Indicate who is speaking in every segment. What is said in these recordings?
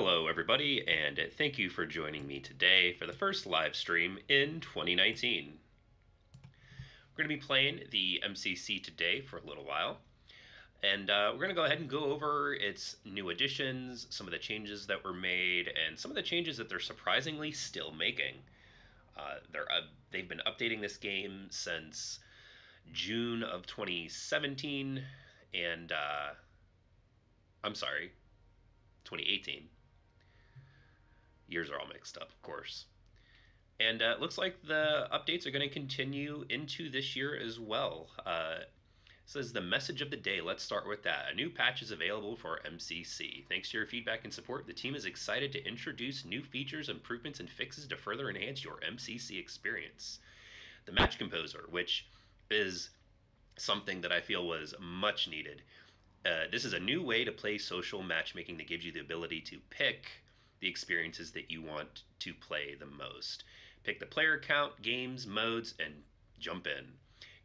Speaker 1: Hello, everybody, and thank you for joining me today for the first live stream in 2019. We're going to be playing the MCC today for a little while, and we're going to go ahead and go over its new additions, some of the changes that were made, and some of the changes that they're surprisingly still making. They've been updating this game since June of 2017, and I'm sorry, 2018. Years are all mixed up, of course. And it looks like the updates are going to continue into this year as well. Says the message of the day. Let's start with that. A new patch is available for MCC. Thanks to your feedback and support, the team is excited to introduce new features, improvements, and fixes to further enhance your MCC experience. The Match Composer, which is something that I feel was much needed. This is a new way to play social matchmaking that gives you the ability to pick the experiences that you want to play the most. Pick the player count, games, modes, and jump in.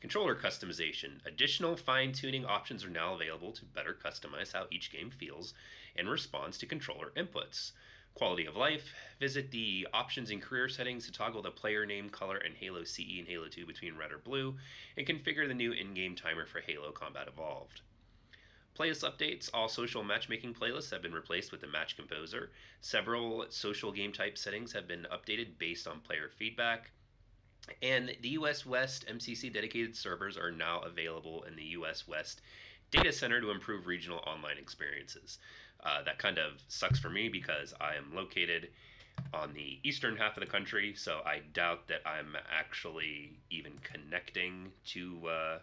Speaker 1: Controller customization. Additional fine-tuning options are now available to better customize how each game feels and responds to controller inputs. Quality of life. Visit the options and career settings to toggle the player name, color, and Halo CE and Halo 2 between red or blue, and configure the new in-game timer for Halo Combat Evolved. Playlist updates. All social matchmaking playlists have been replaced with the Match Composer. Several social game type settings have been updated based on player feedback. And the US West MCC dedicated servers are now available in the US West data center to improve regional online experiences. That kind of sucks for me because I am located on the eastern half of the country, so I doubt that I'm actually even connecting to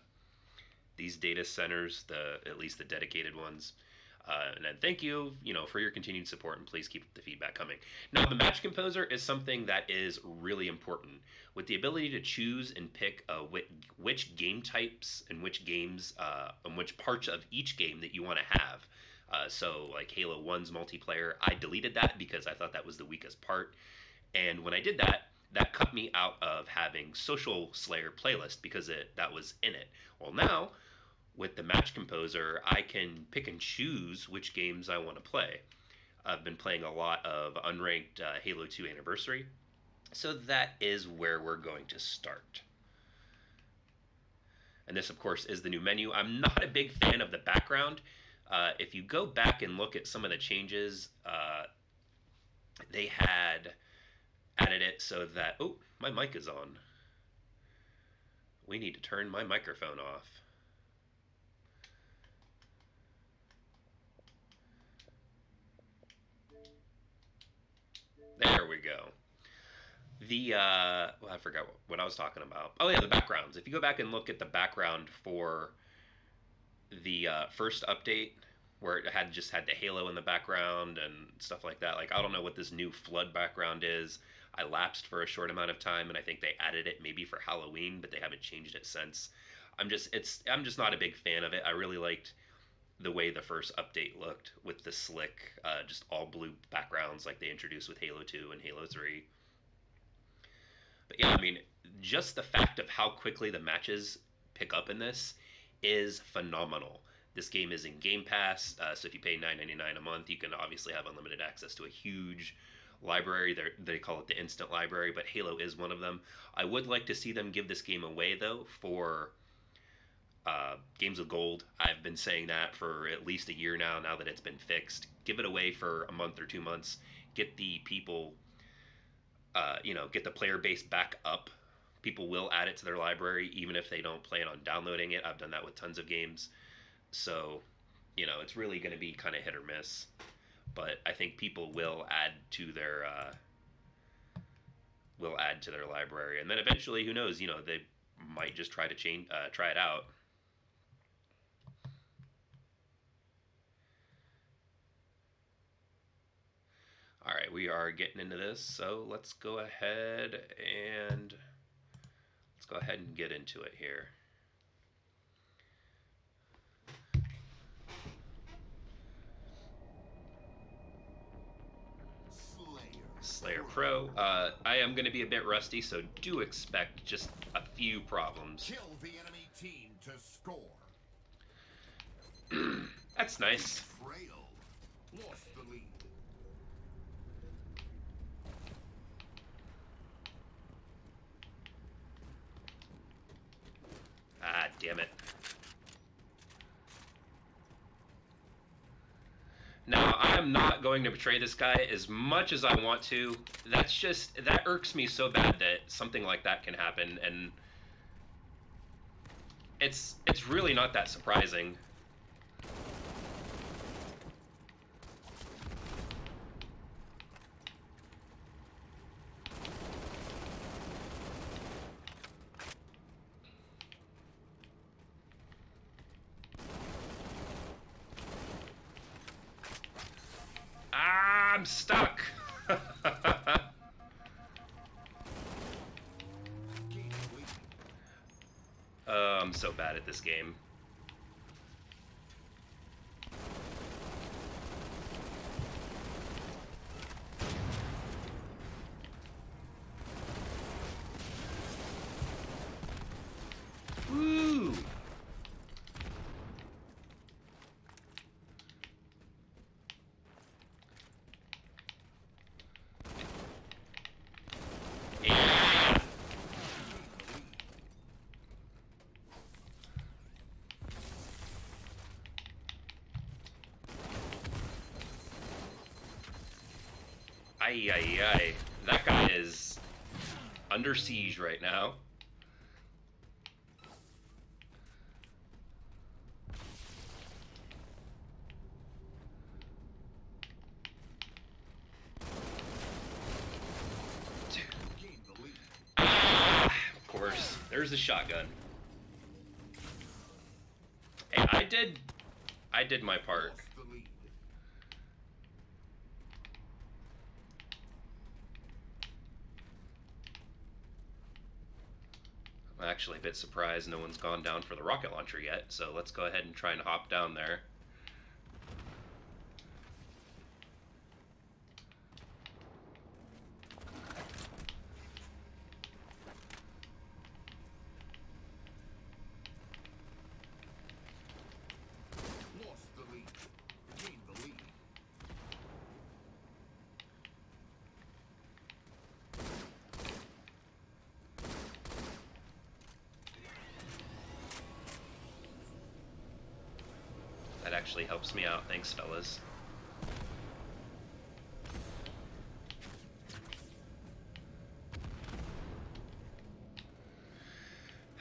Speaker 1: these data centers, at least the dedicated ones. And then thank you, for your continued support, and please keep the feedback coming. Now, the Match Composer is something that is really important. With the ability to choose and pick which game types and which games and which parts of each game that you want to have. So, like Halo 1's multiplayer, I deleted that because I thought that was the weakest part. And when I did that, that cut me out of having Social Slayer playlist because that was in it. Well, now with the Match Composer, I can pick and choose which games I want to play. I've been playing a lot of unranked Halo 2 Anniversary, so that is where we're going to start. And this, of course, is the new menu. I'm not a big fan of the background. If you go back and look at some of the changes, they had added it so that... Oh, my mic is on. We need to turn my microphone off. There we go. I forgot what I was talking about. Oh yeah, the backgrounds. If you go back and look at the background for the first update, where it just had the halo in the background and stuff like that. Like, I don't know what this new flood background is. I lapsed for a short amount of time, and I think they added it maybe for Halloween, but they haven't changed it since. I'm just not a big fan of it. I really liked the way the first update looked with the slick, just all blue backgrounds like they introduced with Halo 2 and Halo 3. But yeah, I mean, just the fact of how quickly the matches pick up in this is phenomenal. This game is in Game Pass, so if you pay $9.99 a month, you can obviously have unlimited access to a huge library. They call it the Instant Library, but Halo is one of them. I would like to see them give this game away, though, for Games of Gold. I've been saying that for at least a year now that it's been fixed. Give it away for a month or 2 months. Get the people, get the player base back up. People will add it to their library, even if they don't plan on downloading it. I've done that with tons of games. So, it's really going to be kind of hit or miss. But I think people will add to their library, and then eventually, who knows? They might just try it out. All right, we are getting into this, so let's go ahead and get into it here. Slayer Pro. I am going to be a bit rusty, so do expect just a few problems.
Speaker 2: Kill the enemy team to score.
Speaker 1: That's nice.
Speaker 2: Trail. Lost the lead.
Speaker 1: Damn it. Now, I am not going to betray this guy as much as I want to. That irks me so bad that something like that can happen, and it's really not that surprising. I'm stuck. I'm so bad at this game. Woo! Yeah! Ay, ay, ay. That guy is under siege right now. Of course, there's the shotgun. Hey, I did my part. I'm actually a bit surprised no one's gone down for the rocket launcher yet, so let's go ahead and try and hop down there.
Speaker 2: Lost the lead. Gained the lead.
Speaker 1: That actually helps me out. Thanks, fellas.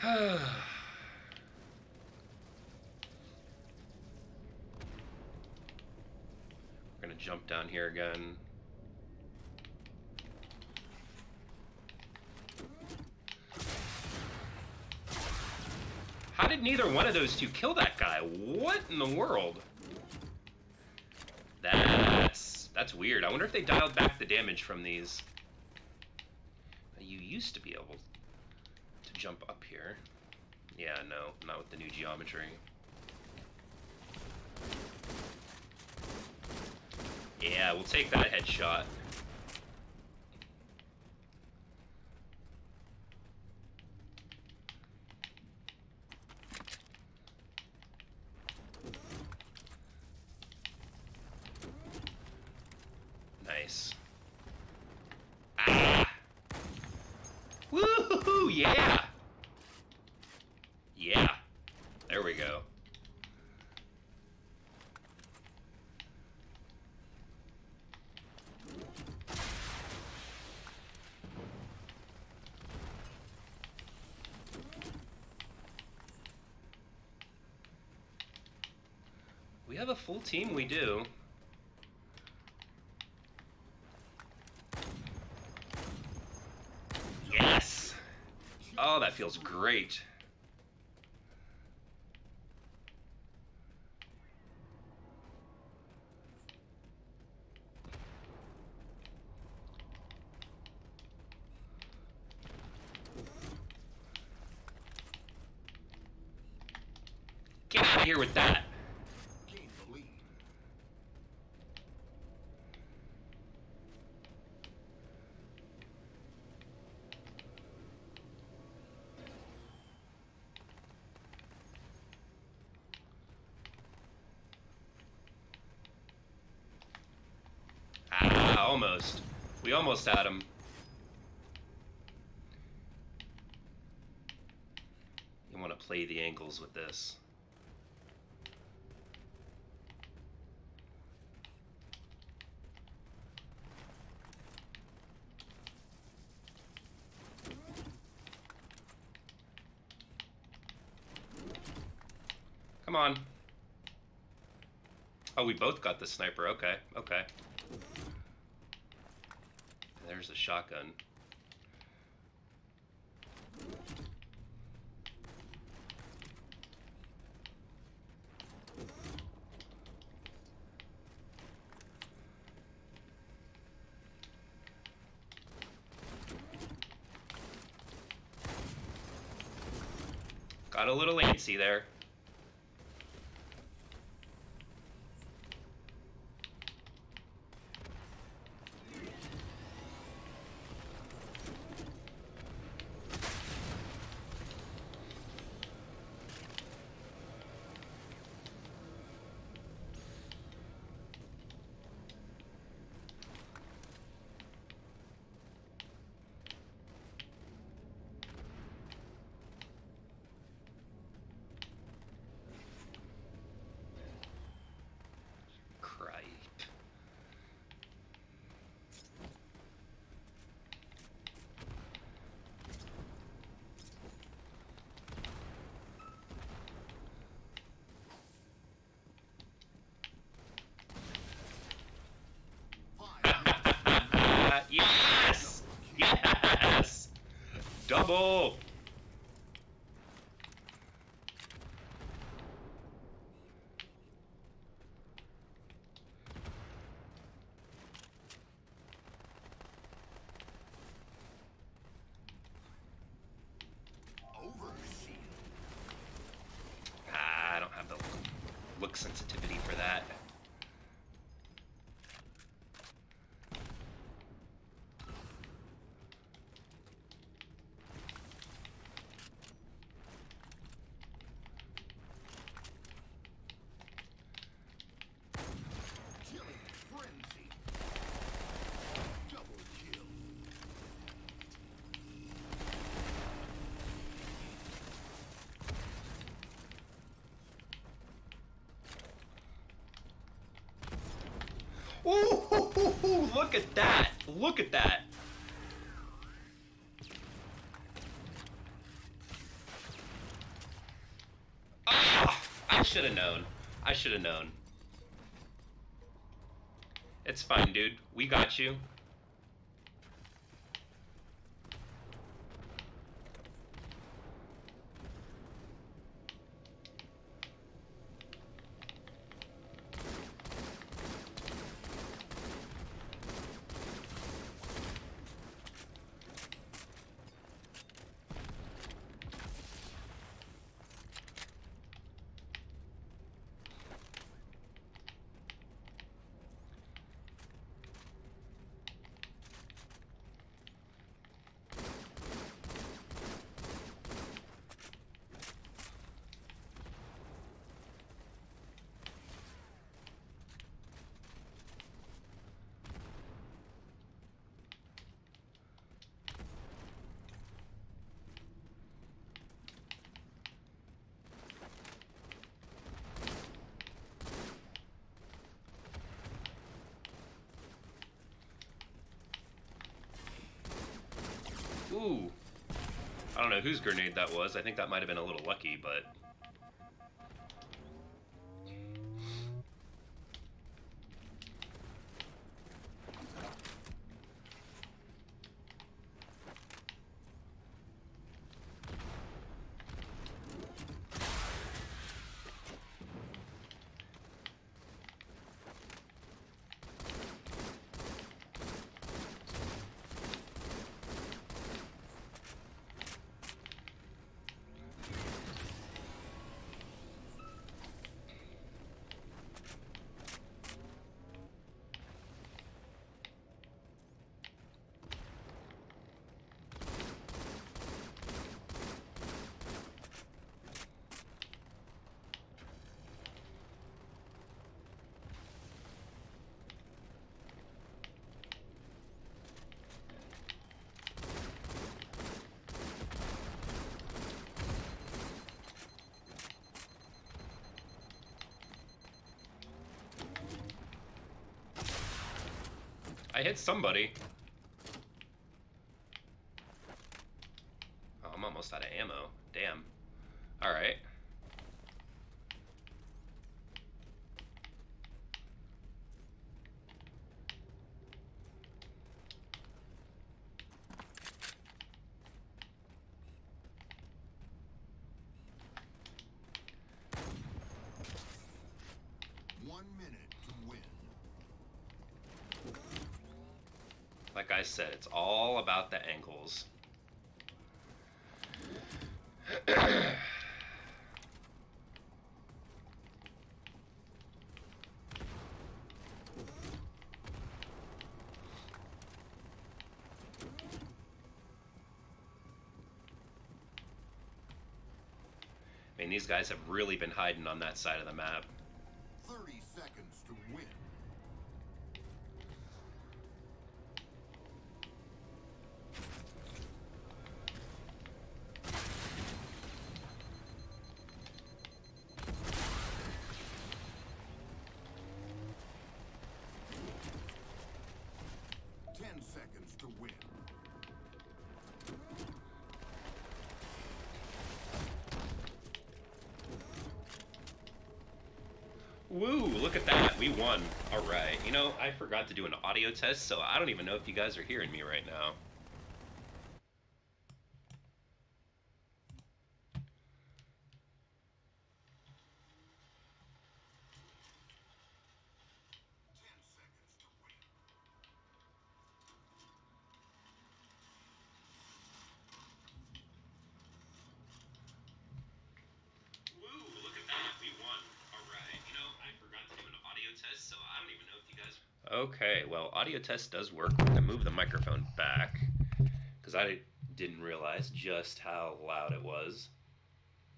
Speaker 1: We're gonna jump down here again. How did neither one of those two kill that guy? What in the world? That's weird. I wonder if they dialed back the damage from these. You used to be able to jump up here. Yeah, no, not with the new geometry. Yeah, we'll take that headshot. Nice. Ah! Woohoo! Yeah! Yeah. There we go. We have a full team, we do. Yes! Oh, that feels great. Get out of here with that.
Speaker 2: Gained the lead.
Speaker 1: Ah, almost. We almost had him. You want to play the angles with this. Come on. Oh, we both got the sniper. Okay, okay. There's the shotgun. Got a little antsy there. Yes! Yes! Double! I don't have the look sensitivity for that. Ooh, look at that! Look at that! Ah, I should have known. I should have known. It's fine, dude. We got you. Ooh. I don't know whose grenade that was. I think that might have been a little lucky, but... I hit somebody. Oh, I'm almost out of ammo. Damn. Alright. Like I said, it's all about the angles. I mean, these guys have really been hiding on that side of the map.
Speaker 2: 30 seconds to win.
Speaker 1: Woo, look at that. We won. All right. You know, I forgot to do an audio test, so I don't even know if you guys are hearing me right now. Okay, well, audio test does work. We're gonna move the microphone back because I didn't realize just how loud it was.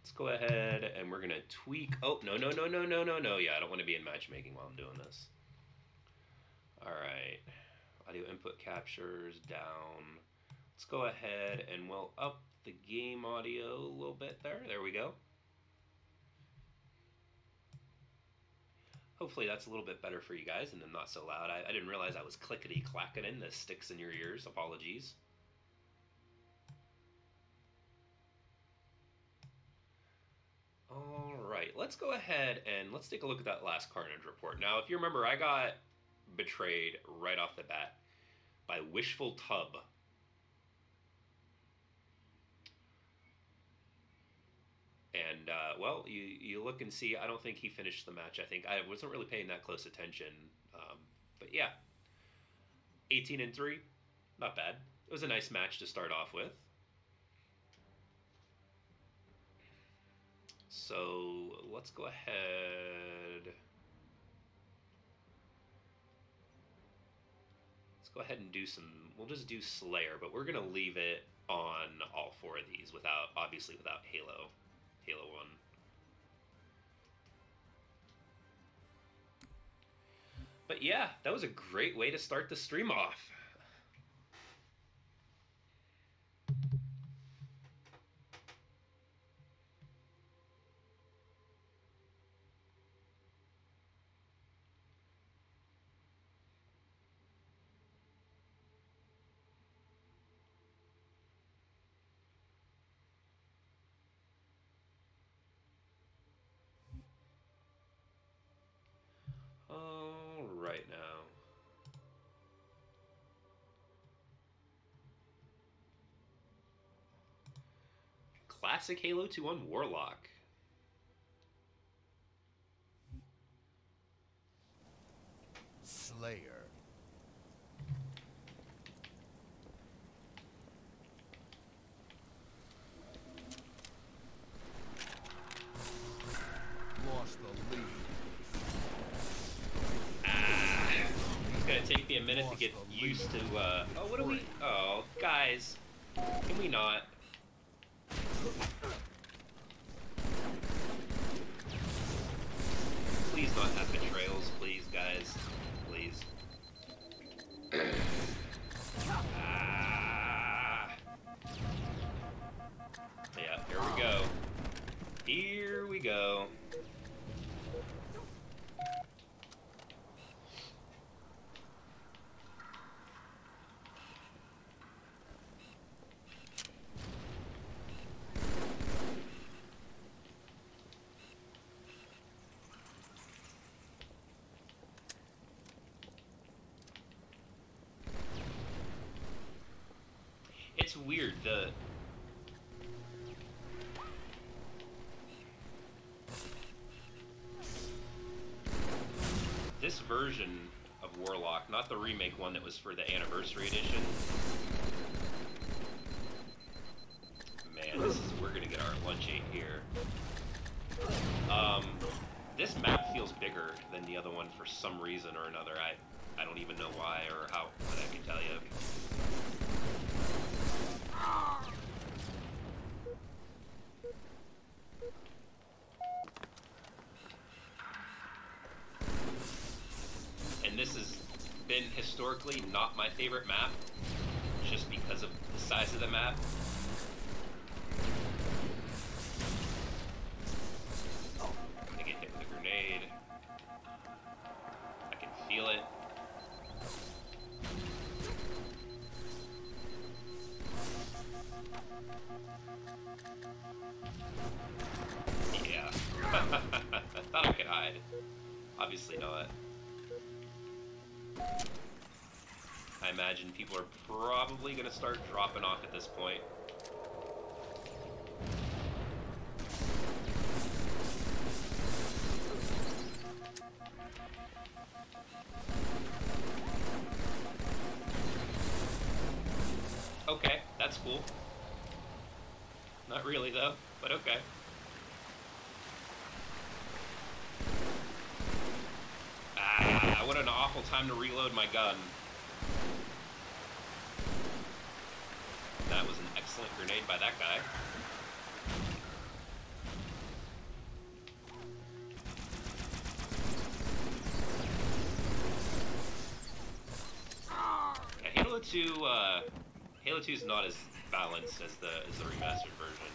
Speaker 1: Let's go ahead and we're gonna tweak. Oh, no. Yeah, I don't want to be in matchmaking while I'm doing this. All right, audio input captures down. Let's go ahead and we'll up the game audio a little bit there. There we go. Hopefully that's a little bit better for you guys and then not so loud. I didn't realize I was clickety-clacking in the sticks in your ears. Apologies. All right, let's go ahead and let's take a look at that last Carnage report. Now, if you remember, I got betrayed right off the bat by Wishful Tub. And, well, you look and see, I don't think he finished the match. I think I wasn't really paying that close attention. But yeah, 18-3, not bad. It was a nice match to start off with. So let's go ahead. Let's go ahead and do some. We'll just do Slayer, but we're gonna leave it on all four of these obviously without Halo 1. But yeah, that was a great way to start the stream off. All right now. Classic Halo 2 on Warlock.
Speaker 2: Slayer. Lost the lead.
Speaker 1: It's gonna take me a minute to get used to, oh, what do we, oh, guys, can we not? Please not have betrayals, please, guys, please. Yeah, here we go. Here we go. weird. This version of Warlock, not the remake one that was for the Anniversary Edition. Man, we're gonna get our lunch ate here. This map feels bigger than the other one for some reason or another. I don't even know why or how, but I can tell you. And this has been historically not my favorite map, just because of the size of the map. I get hit with a grenade. I can feel it. Yeah. I thought I could hide. Obviously not. I imagine people are probably going to start dropping off at this point. Okay, that's cool. Not really though, but okay. Ah, what an awful time to reload my gun. That was an excellent grenade by that guy. Yeah, Halo 2 is not as balanced as the remastered version.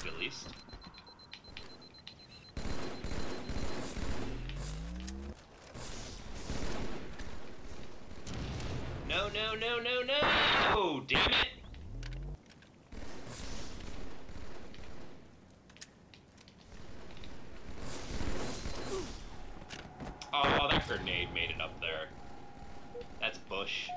Speaker 1: At least. No, no, no, no, no! Oh, damn it! Oh, that grenade made it up there. That's Bush.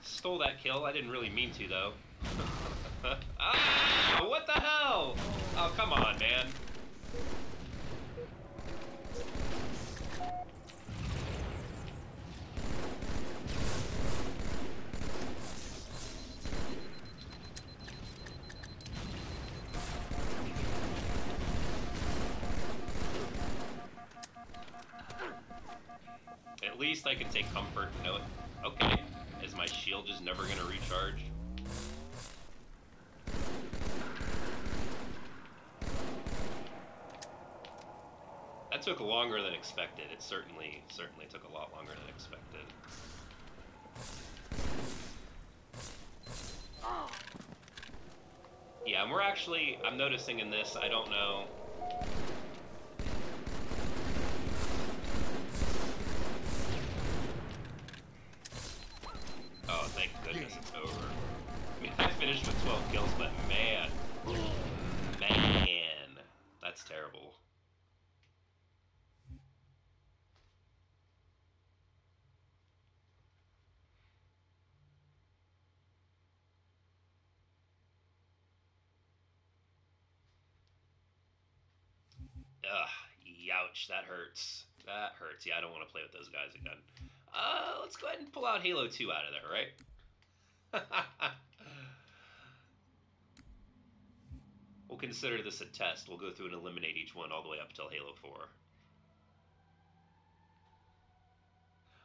Speaker 1: Stole that kill. I didn't really mean to, though. Ah! What the hell? Oh, come on, man. At least I can take comfort and know it. Okay. Is my shield just never gonna recharge? That took longer than expected. It certainly took a lot longer than expected. Yeah, and I'm noticing in this, I don't know. Oh, thank goodness it's over. I mean, I finished with 12 kills, but man, that's terrible. Ugh, youch, that hurts. That hurts. Yeah, I don't want to play with those guys again. Let's go ahead and pull out Halo 2 out of there, right? We'll consider this a test. We'll go through and eliminate each one all the way up until Halo 4.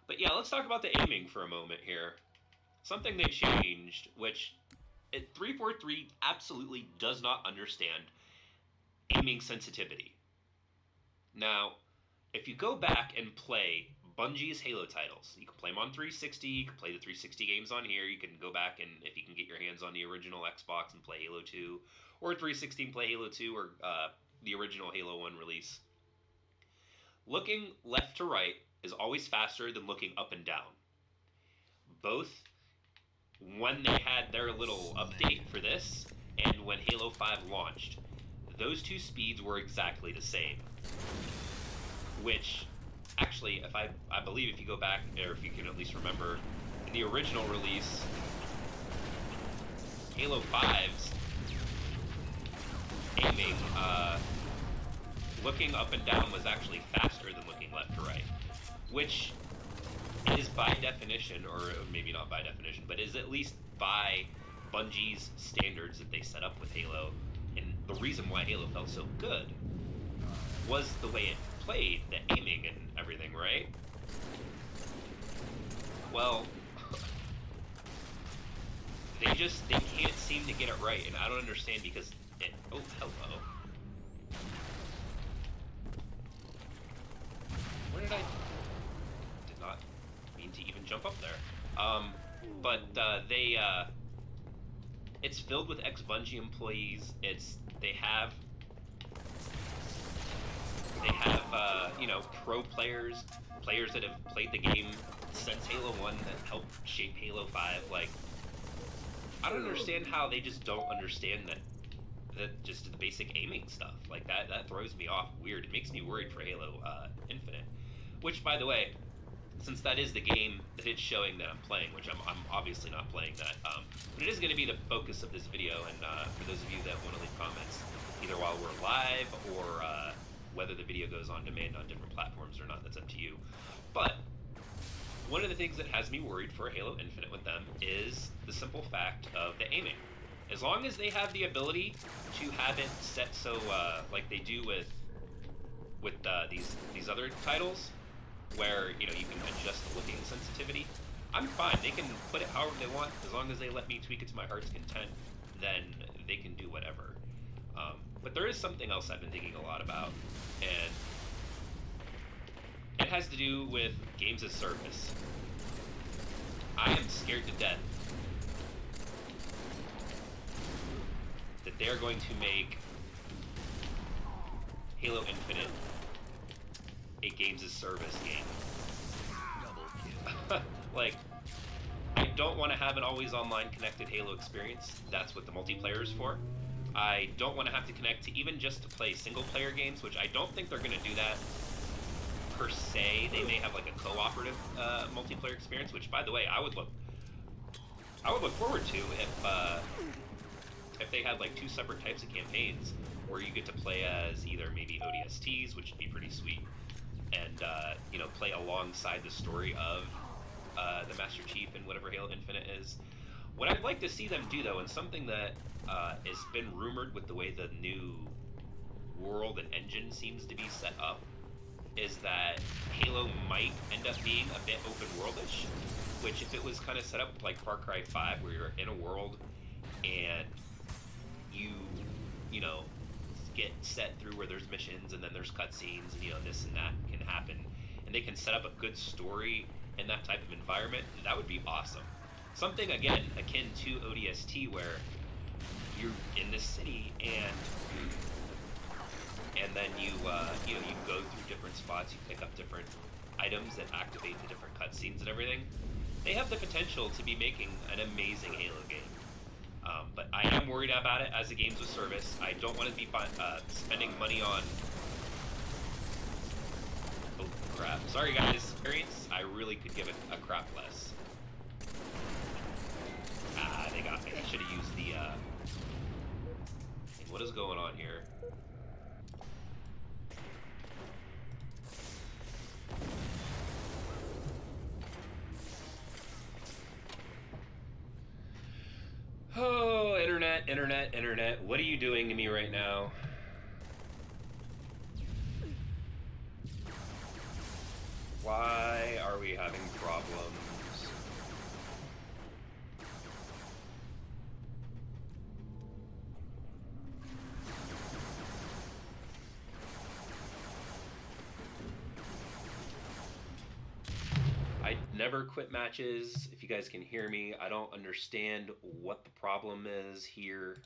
Speaker 1: But yeah, let's talk about the aiming for a moment here. Something they changed, which 343 absolutely does not understand aiming sensitivity. Now, if you go back and play Bungie's Halo titles, you can play them on 360, you can play the 360 games on here, you can go back and, if you can get your hands on the original Xbox and play Halo 2, or 360 and play Halo 2, or the original Halo 1 release. Looking left to right is always faster than looking up and down. Both when they had their little update for this and when Halo 5 launched, those two speeds were exactly the same. Which, actually, I believe if you go back, or if you can at least remember, in the original release, Halo 5's aiming, looking up and down was actually faster than looking left to right. Which is by definition, or maybe not by definition, but is at least by Bungie's standards that they set up with Halo. And the reason why Halo felt so good was the way it played, the aiming and everything, right? Well, they can't seem to get it right, and I don't understand because oh, hello. Where did not mean to even jump up there. But it's filled with ex-Bungie employees. They have you know, pro players that have played the game since Halo 1 that helped shape Halo 5. Like, I don't understand how they just don't understand that just the basic aiming stuff. Like, that throws me off weird. It makes me worried for Halo Infinite. Which, by the way, since that is the game that it's showing that I'm playing, which I'm obviously not playing that, but it is going to be the focus of this video, and for those of you that want to leave comments, either while we're live or whether the video goes on demand on different platforms or not, that's up to you. But one of the things that has me worried for Halo Infinite with them is the simple fact of the aiming. As long as they have the ability to have it set so like they do with these other titles, where, you know, you can adjust the looking sensitivity, I'm fine. They can put it however they want. As long as they let me tweak it to my heart's content, then they can do whatever. But there is something else I've been thinking a lot about, and it has to do with games as service. I am scared to death that they're going to make Halo Infinite a games as service game. Like, I don't want to have an always online connected Halo experience. That's what the multiplayer is for. I don't want to have to connect to even just to play single player games, which I don't think they're going to do that per se. They may have like a cooperative multiplayer experience, which, by the way, I would look forward to if they had like two separate types of campaigns where you get to play as either maybe ODSTs, which would be pretty sweet, and you know, play alongside the story of the Master Chief and whatever Halo Infinite is. What I'd like to see them do, though, and something that has been rumored with the way the new world and engine seems to be set up, is that Halo might end up being a bit open worldish, which if it was kind of set up like Far Cry 5, where you're in a world and you know, get set through where there's missions and then there's cutscenes and, you know, this and that can happen, and they can set up a good story in that type of environment, that would be awesome. Something, again, akin to ODST, where you're in this city and then you know, you go through different spots, you pick up different items that activate the different cutscenes and everything. They have the potential to be making an amazing Halo game. But I am worried about it as a games of service. I don't want to be spending money on... Oh, crap. Sorry, guys. Experience, I really could give it a crap less. Ah, they got me. I should have used the... What is going on here? Internet, what are you doing to me right now? Why are we having problems? I never quit matches. If you guys can hear me, I don't understand what the problem is here.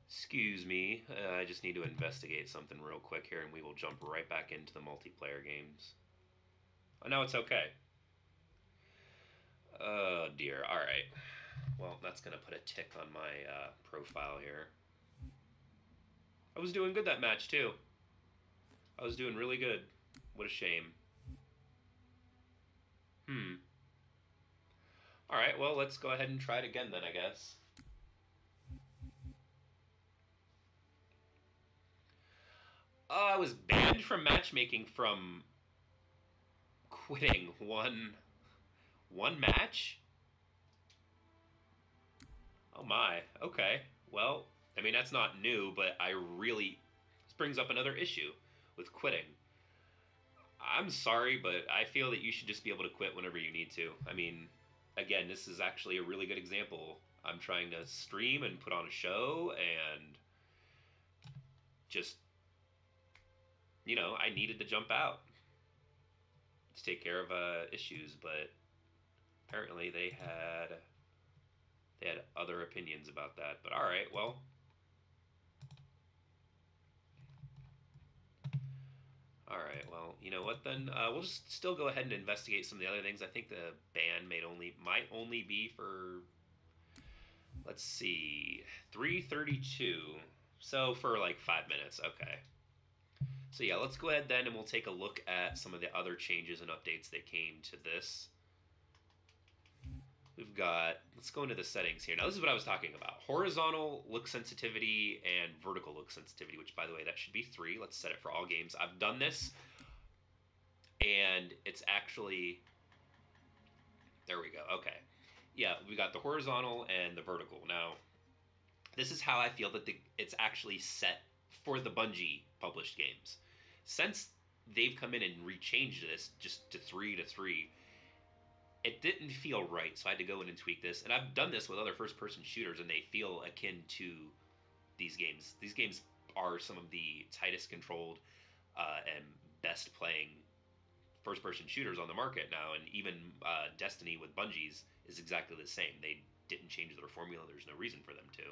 Speaker 1: Excuse me, I just need to investigate something real quick here and we will jump right back into the multiplayer games. Oh, no, it's okay. Oh dear, alright. Well, that's gonna put a tick on my profile here. I was doing good that match too. I was doing really good. What a shame. Alright, well, let's go ahead and try it again then, I guess. Oh, I was banned from matchmaking from quitting one match? Oh my, okay. Well, I mean, that's not new, but this brings up another issue with quitting. I'm sorry, but I feel that you should just be able to quit whenever you need to. I mean, again, this is actually a really good example. I'm trying to stream and put on a show, and just, I needed to jump out to take care of issues, but apparently they had other opinions about that. But all right, well, all right, well, you know what then? We'll just still go ahead and investigate some of the other things. I think the ban might only be for, let's see, 332. So for like 5 minutes, okay. So yeah, let's go ahead then and we'll take a look at some of the other changes and updates that came to this. Let's go into the settings here. Now, this is what I was talking about. Horizontal look sensitivity and vertical look sensitivity, which, by the way, that should be 3. Let's set it for all games. I've done this, and it's actually... There we go. Okay. Yeah, we got the horizontal and the vertical. Now, this is how I feel that it's actually set for the Bungie published games. Since they've come in and rechanged this just to 3 to 3, it didn't feel right, so I had to go in and tweak this. And I've done this with other first-person shooters, and they feel akin to these games. These games are some of the tightest controlled and best playing first-person shooters on the market now, and even Destiny with Bungie's is exactly the same. They didn't change their formula. There's no reason for them to.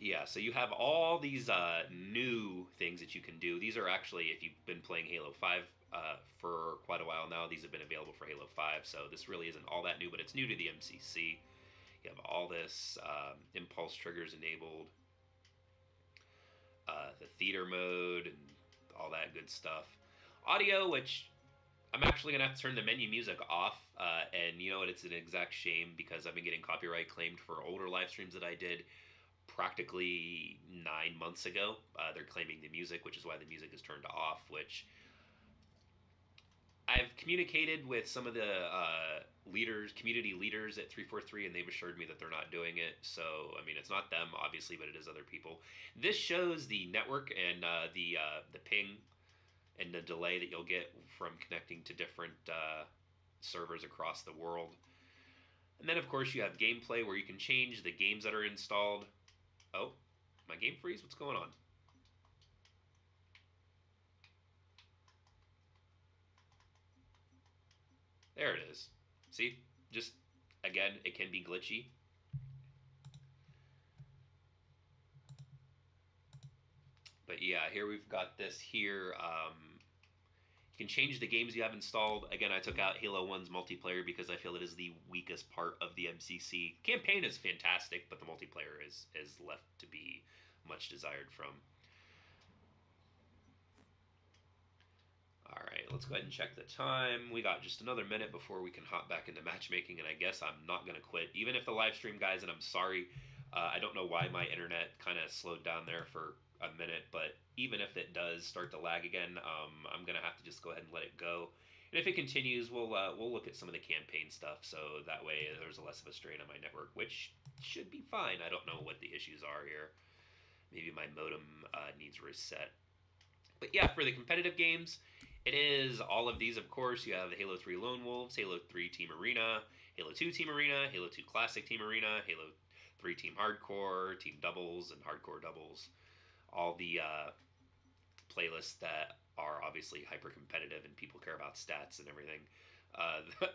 Speaker 1: Yeah, so you have all these new things that you can do. These are actually, if you've been playing Halo 5 for quite a while now, these have been available for Halo 5, so this really isn't all that new, but it's new to the MCC. You have all this impulse triggers enabled, the theater mode, and all that good stuff. Audio, which I'm actually going to have to turn the menu music off, and you know what, it's an exact shame because I've been getting copyright claimed for older live streams that I did practically 9 months ago. They're claiming the music, which is why the music is turned off, which I've communicated with some of the community leaders at 343, and they've assured me that they're not doing it. So, I mean, it's not them, obviously, but it is other people. This shows the network and the ping and the delay that you'll get from connecting to different servers across the world. And then, of course, you have gameplay where you can change the games that are installed. Oh, my game freeze? What's going on? There it is. See? Just, again, it can be glitchy. But yeah, here we've got this here. You can change the games you have installed. Again, I took out Halo 1's multiplayer because I feel it is the weakest part of the MCC. Campaign is fantastic, but the multiplayer is left to be much desired from. All right, let's go ahead and check the time. We got just another minute before we can hop back into matchmaking, and I guess I'm not going to quit. Even if the live stream, guys, and I'm sorry, I don't know why my internet kind of slowed down there for a minute, but even if it does start to lag again, I'm going to have to just go ahead and let it go. And if it continues, we'll look at some of the campaign stuff, so that way there's less of a strain on my network, which should be fine. I don't know what the issues are here. Maybe my modem needs reset. But yeah, for the competitive games, it is all of these, of course. You have Halo 3 Lone Wolves, Halo 3 Team Arena, Halo 2 Team Arena, Halo 2 Classic Team Arena, Halo 3 Team Hardcore, Team Doubles, and Hardcore Doubles. All the playlists that are obviously hyper competitive and people care about stats and everything. Uh,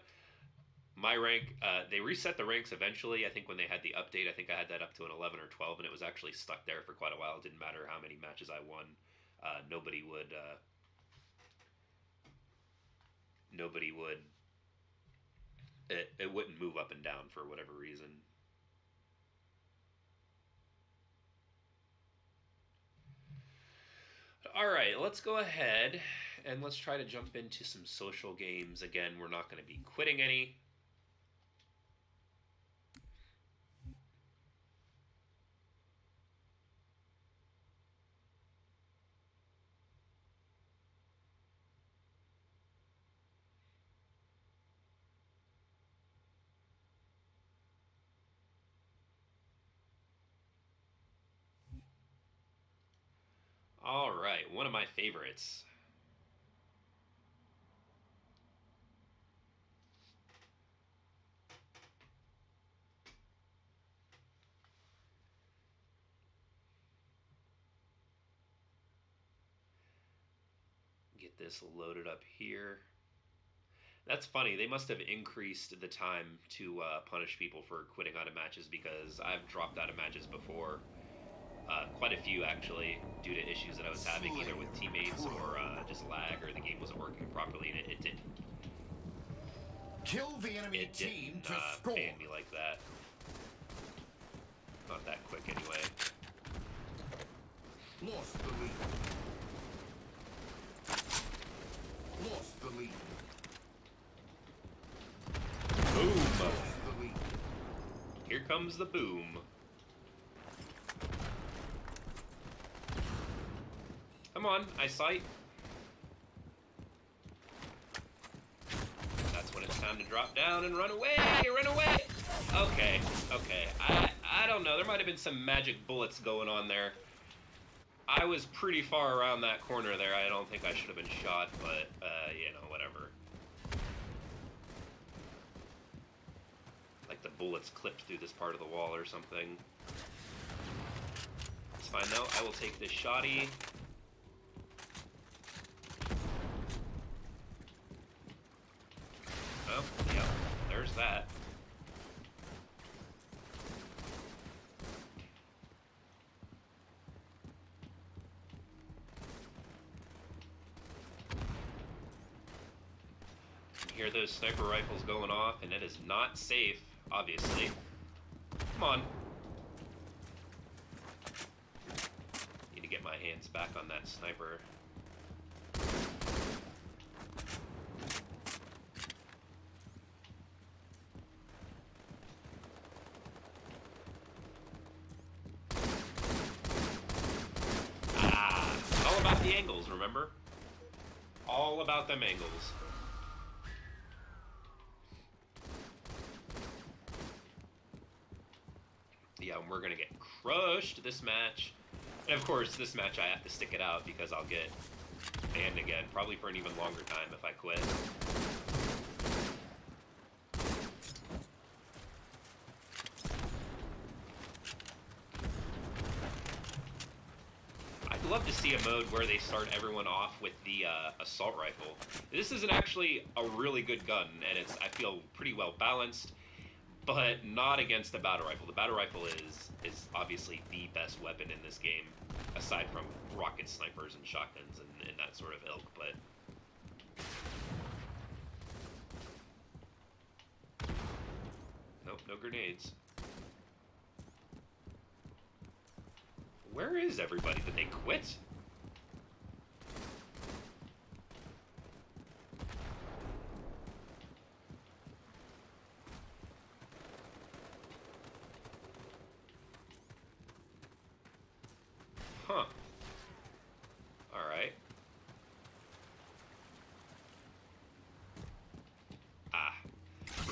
Speaker 1: my rank, they reset the ranks eventually. I think when they had the update, I think I had that up to an 11 or 12, and it was actually stuck there for quite a while. It didn't matter how many matches I won. Nobody would nobody would it wouldn't move up and down for whatever reason. All right, let's go ahead and let's try to jump into some social games. Again, we're not going to be quitting any. All right, one of my favorites. Get this loaded up here. That's funny. They must have increased the time to punish people for quitting out of matches because I've dropped out of matches before. Quite a few, actually, due to issues that I was having, either with teammates or just lag, or the game wasn't working properly, and it didn't.
Speaker 2: Kill the enemy team to score.
Speaker 1: Ban me like that. Not that quick, anyway.
Speaker 2: Lost the lead. Lost the lead.
Speaker 1: Boom!
Speaker 2: Lost the lead.
Speaker 1: Here comes the boom. Come on, eyesight. That's when it's time to drop down and run away! Run away! Okay, okay. I don't know. There might have been some magic bullets going on there. I was pretty far around that corner there. I don't think I should have been shot, but, you know, whatever. Like the bullets clipped through this part of the wall or something. It's fine, though. I will take this shotty. Oh, yep. There's that. You hear those sniper rifles going off, and it is not safe, obviously. Come on. Need to get my hands back on that sniper. All about the angles, remember? All about them angles. Yeah, and we're gonna get crushed this match. And of course, this match I have to stick it out because I'll get banned again, probably for an even longer time if I quit. I'd love to see a mode where they start everyone off with the assault rifle. This is actually a really good gun, and it's, I feel, pretty well balanced, but not against the battle rifle. The battle rifle is obviously the best weapon in this game, aside from rocket snipers and shotguns and that sort of ilk, but... Nope, no grenades. Where is everybody? Did they quit?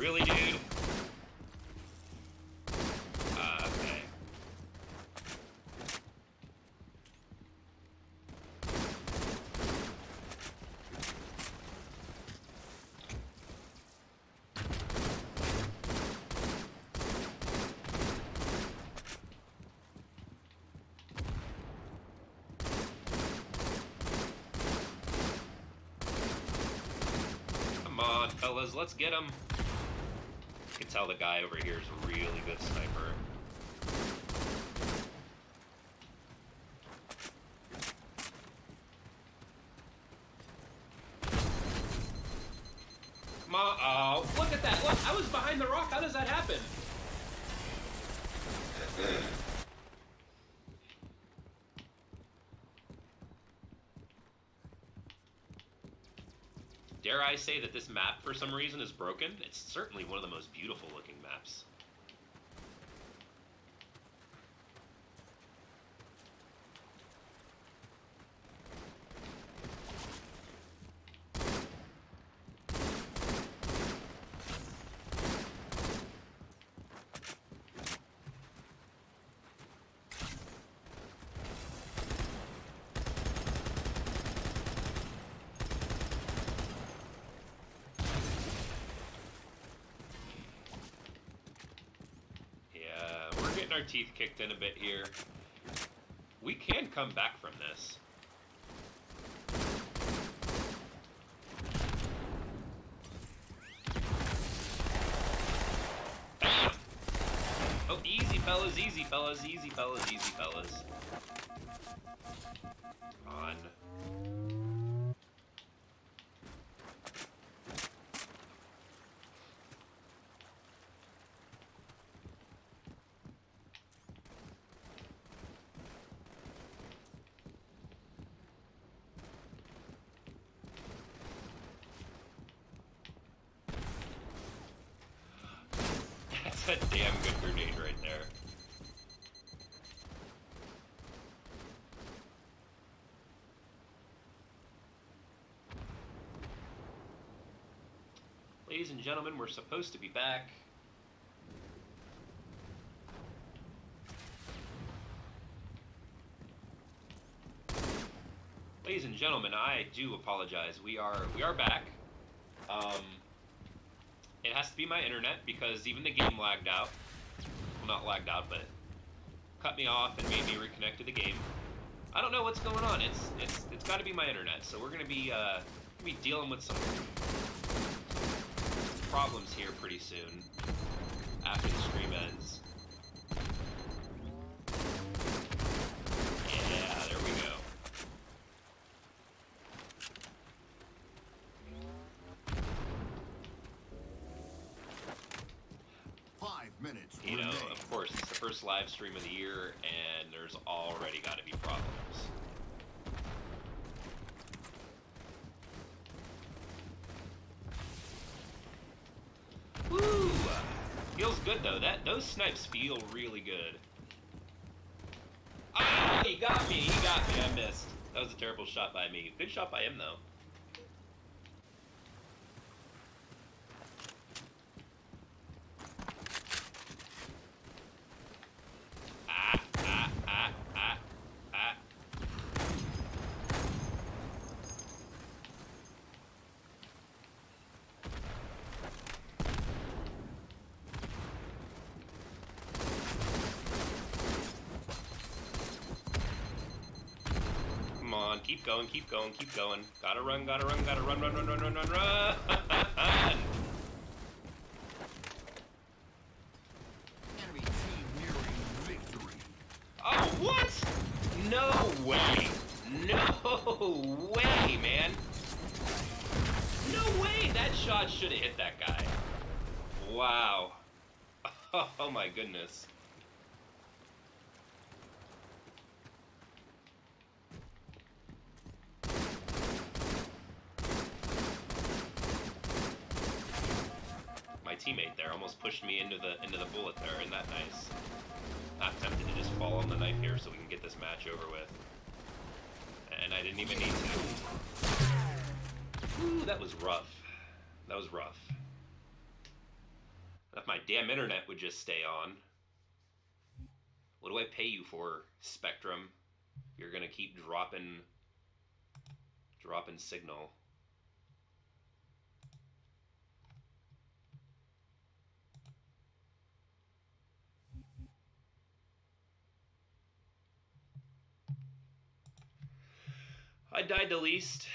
Speaker 1: Really, dude? Okay. Come on, fellas, let's get him. You can tell the guy over here is a really good sniper. Come on. Oh, look at that. Look, I was behind the rock. How does that happen? Dare I say that this map, for some reason, is broken? It's certainly one of the most beautiful looking maps. Our teeth kicked in a bit here. We can come back from this. Bam! Oh, easy fellas, easy fellas, easy fellas, easy fellas. Come on. That's a damn good grenade right there. Ladies and gentlemen, we're supposed to be back. Ladies and gentlemen, I do apologize. We are back. It has to be my internet because even the game lagged out. Well, not lagged out, but cut me off and made me reconnect to the game. I don't know what's going on. It's got to be my internet. So we're gonna be dealing with some problems here pretty soon after the stream ends. Yeah, there we go. You know, of course, it's the first live stream of the year, and there's already got to be problems. Woo! Feels good though. Those snipes feel really good. Ah, he got me. He got me. I missed. That was a terrible shot by me. Good shot by him though. Keep going, keep going, keep going. Gotta run, gotta run, gotta run, run, run, run, run, run, run!
Speaker 2: Enemy team nearing victory.
Speaker 1: Oh, what? No way! No way, man! No way! That shot should have hit that guy. Wow. Oh my goodness. Teammate there almost pushed me into the bullet there. Isn't that nice? Not tempted to just fall on the knife here so we can get this match over with. And I didn't even need to. Ooh, that was rough. That was rough. If my damn internet would just stay on. What do I pay you for, Spectrum? You're gonna keep dropping signal. I died the least,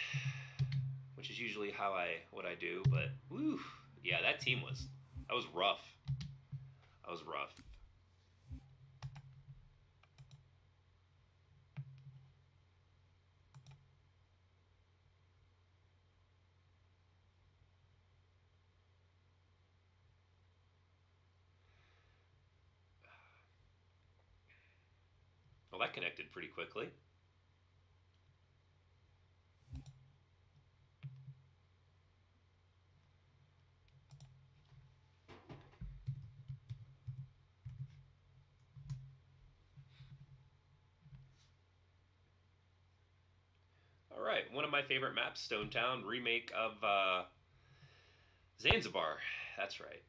Speaker 1: which is usually what I do, but woo, yeah, that was rough. That was rough. Well, that connected pretty quickly. All right, one of my favorite maps, Stone Town, remake of Zanzibar. That's right.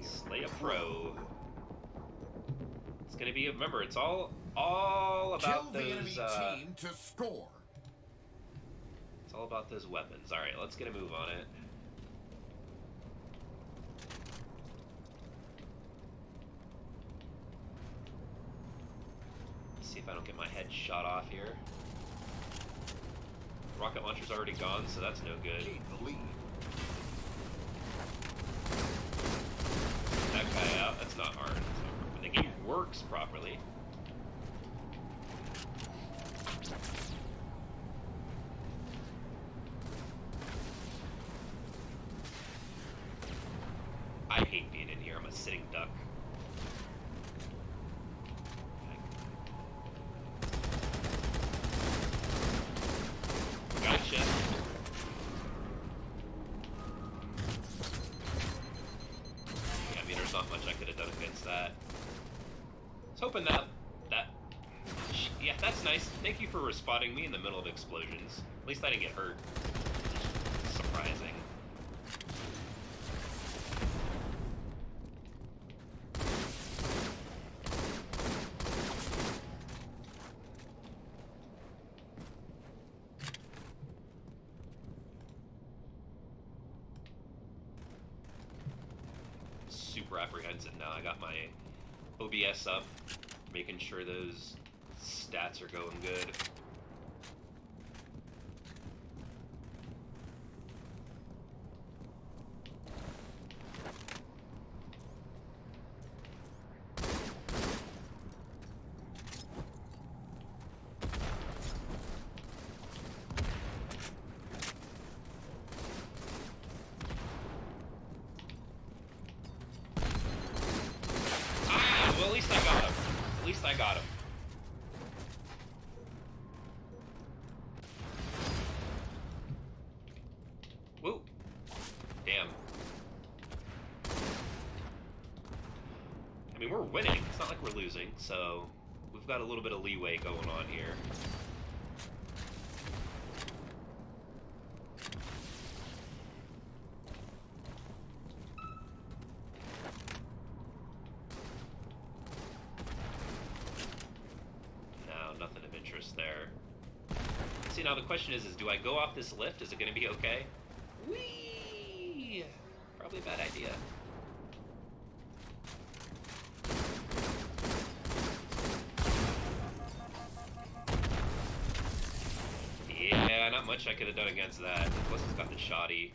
Speaker 1: Slay a pro. It's gonna be. Remember, it's all about
Speaker 2: Kill the
Speaker 1: those.
Speaker 2: enemy team to score.
Speaker 1: It's all about those weapons. All right, let's get a move on it. Let's see if I don't get my head shot off here. Rocket launcher's already gone, so that's no good.
Speaker 2: Gain the lead.
Speaker 1: That guy out. That's not hard. When the game works properly. I hate being in here. I'm a sitting duck. Gotcha. Yeah, I mean, there's not much I could have done against that. I was hoping that... Yeah, that's nice. Thank you for respotting me in the middle of explosions. At least I didn't get hurt. Surprising. Super apprehensive now. I got my OBS up, making sure those stats are going good. Well, at least I got him. At least I got him. Woo. Damn. I mean, we're winning. It's not like we're losing, so we've got a little bit of leeway going on here. Nothing of interest there. See, now the question is do I go off this lift? Is it going to be okay? Whee! Probably a bad idea. Yeah, not much I could have done against that. Plus it's got the shoddy.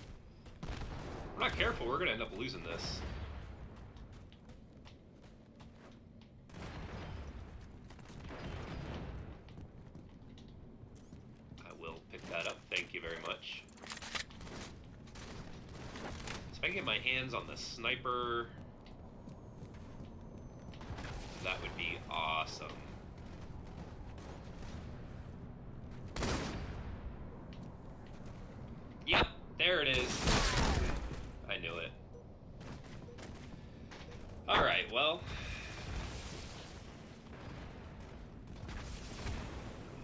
Speaker 1: If we're not careful, we're going to end up losing this. That up. Thank you very much. So if I can get my hands on the sniper, that would be awesome. Yep, there Alright, well.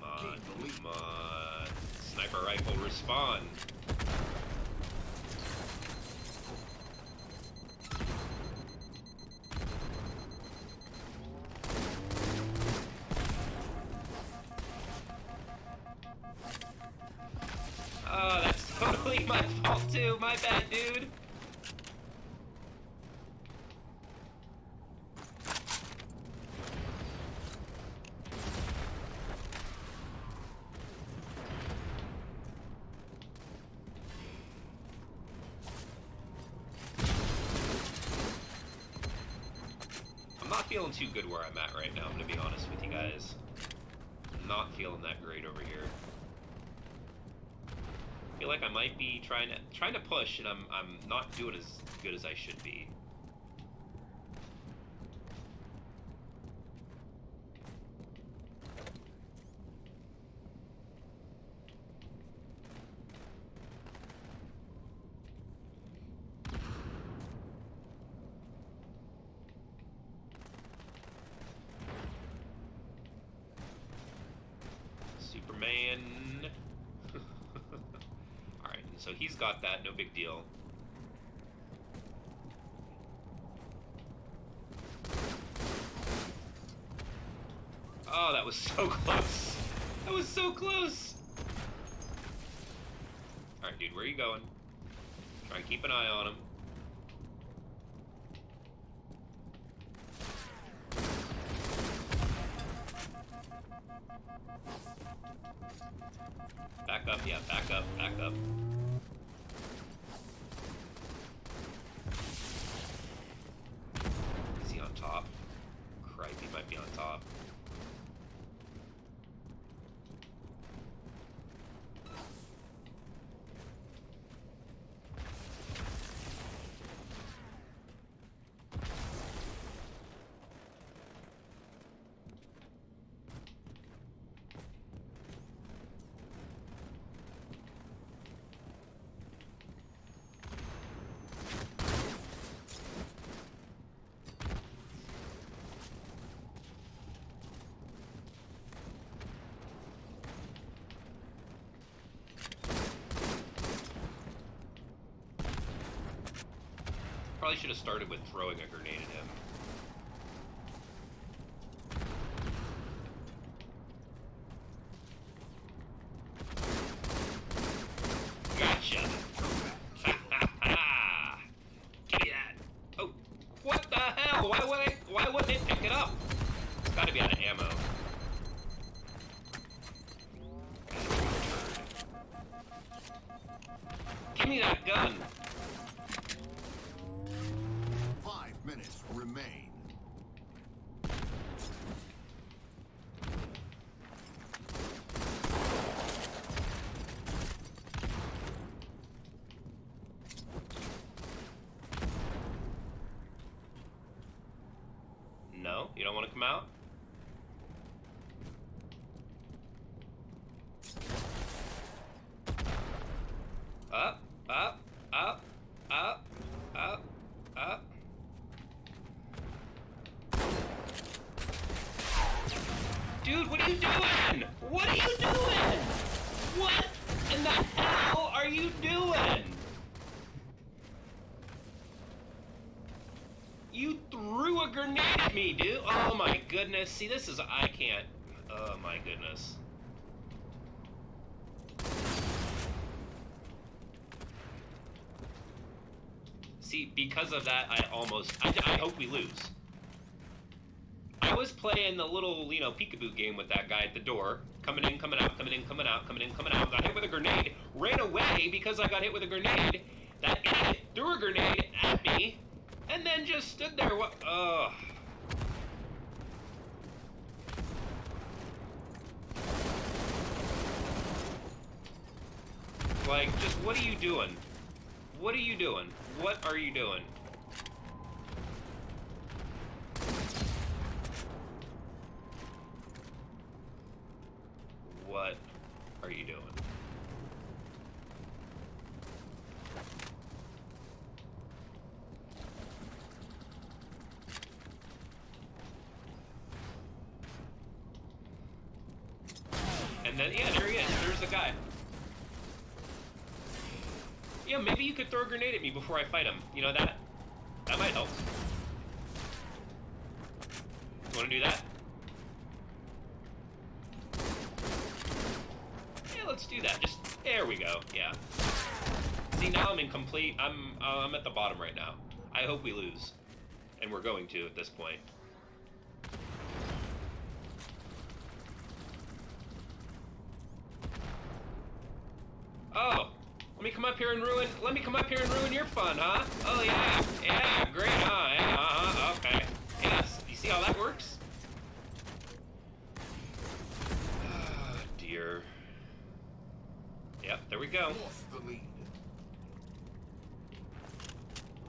Speaker 1: Come on, come on. Sniper rifle respawn. Oh, that's totally my fault too. My bad, dude. I'm not feeling too good where I'm at right now, I'm gonna be honest with you guys. I'm not feeling that great over here. I feel like I might be trying to push, and I'm not doing as good as I should be. Superman. Alright, so he's got that, no big deal. Oh, that was so close. That was so close. Alright, dude, where are you going? Try and keep an eye on him. Back up, yeah, back up, back up. Is he on top? Cripe, he might be on top. Probably should have started with throwing a grenade at him. Gotcha! Give me that! Oh, what the hell? Why wouldn't it pick it up? It's gotta be out of ammo. Give me that gun!
Speaker 2: 5 minutes remain.
Speaker 1: No? You don't want to come out? Up, up, up, up, up, up. Dude, what are you doing? What are you doing? What in the hell are you doing? You threw a grenade at me, dude. Oh my goodness. See, this is, I can't. Oh my goodness. See, because of that, I hope we lose. I was playing the little, peekaboo game with that guy at the door. Coming in, coming out, coming in, coming out, coming in, coming out. Got hit with a grenade. Ran away because I got hit with a grenade. That idiot threw a grenade at me. And then just stood there. What? Ugh. Like, just what are you doing? What are you doing? What are you doing? What are you doing? And then, yeah, there he is. There's the guy. Yeah, maybe you could throw a grenade at me before I fight him. You know, that might help. You want to do that? Yeah, let's do that. Just, there we go. Yeah. See, now I'm incomplete. I'm at the bottom right now. I hope we lose. And we're going to at this point. Oh, let me come up here and ruin your fun, huh? Oh yeah, yeah, great, huh? Yeah, okay. Yes, you see how that works? Oh, dear. Yep, there we go.
Speaker 2: Lost the lead.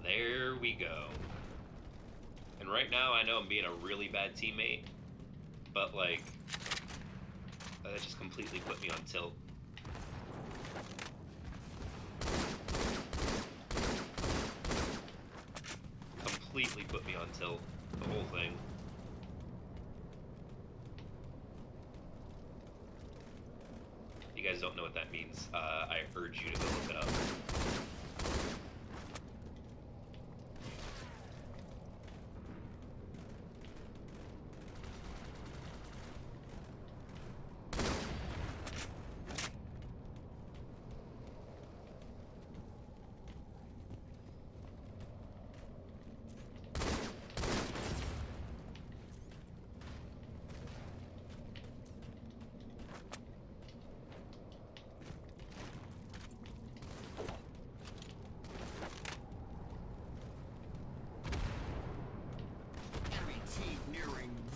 Speaker 1: There we go. And right now, I know I'm being a really bad teammate, but like, that just completely put me on tilt. Completely put me on tilt, the whole thing. If you guys don't know what that means, I urge you to go look it up.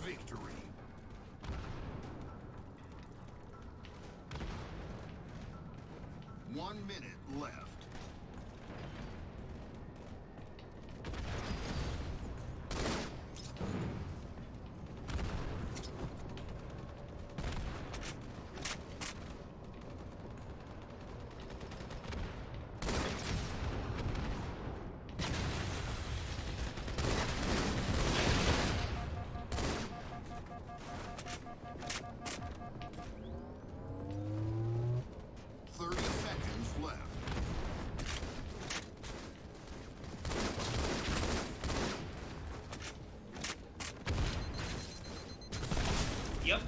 Speaker 2: Victory. 1 minute left.
Speaker 1: Yep.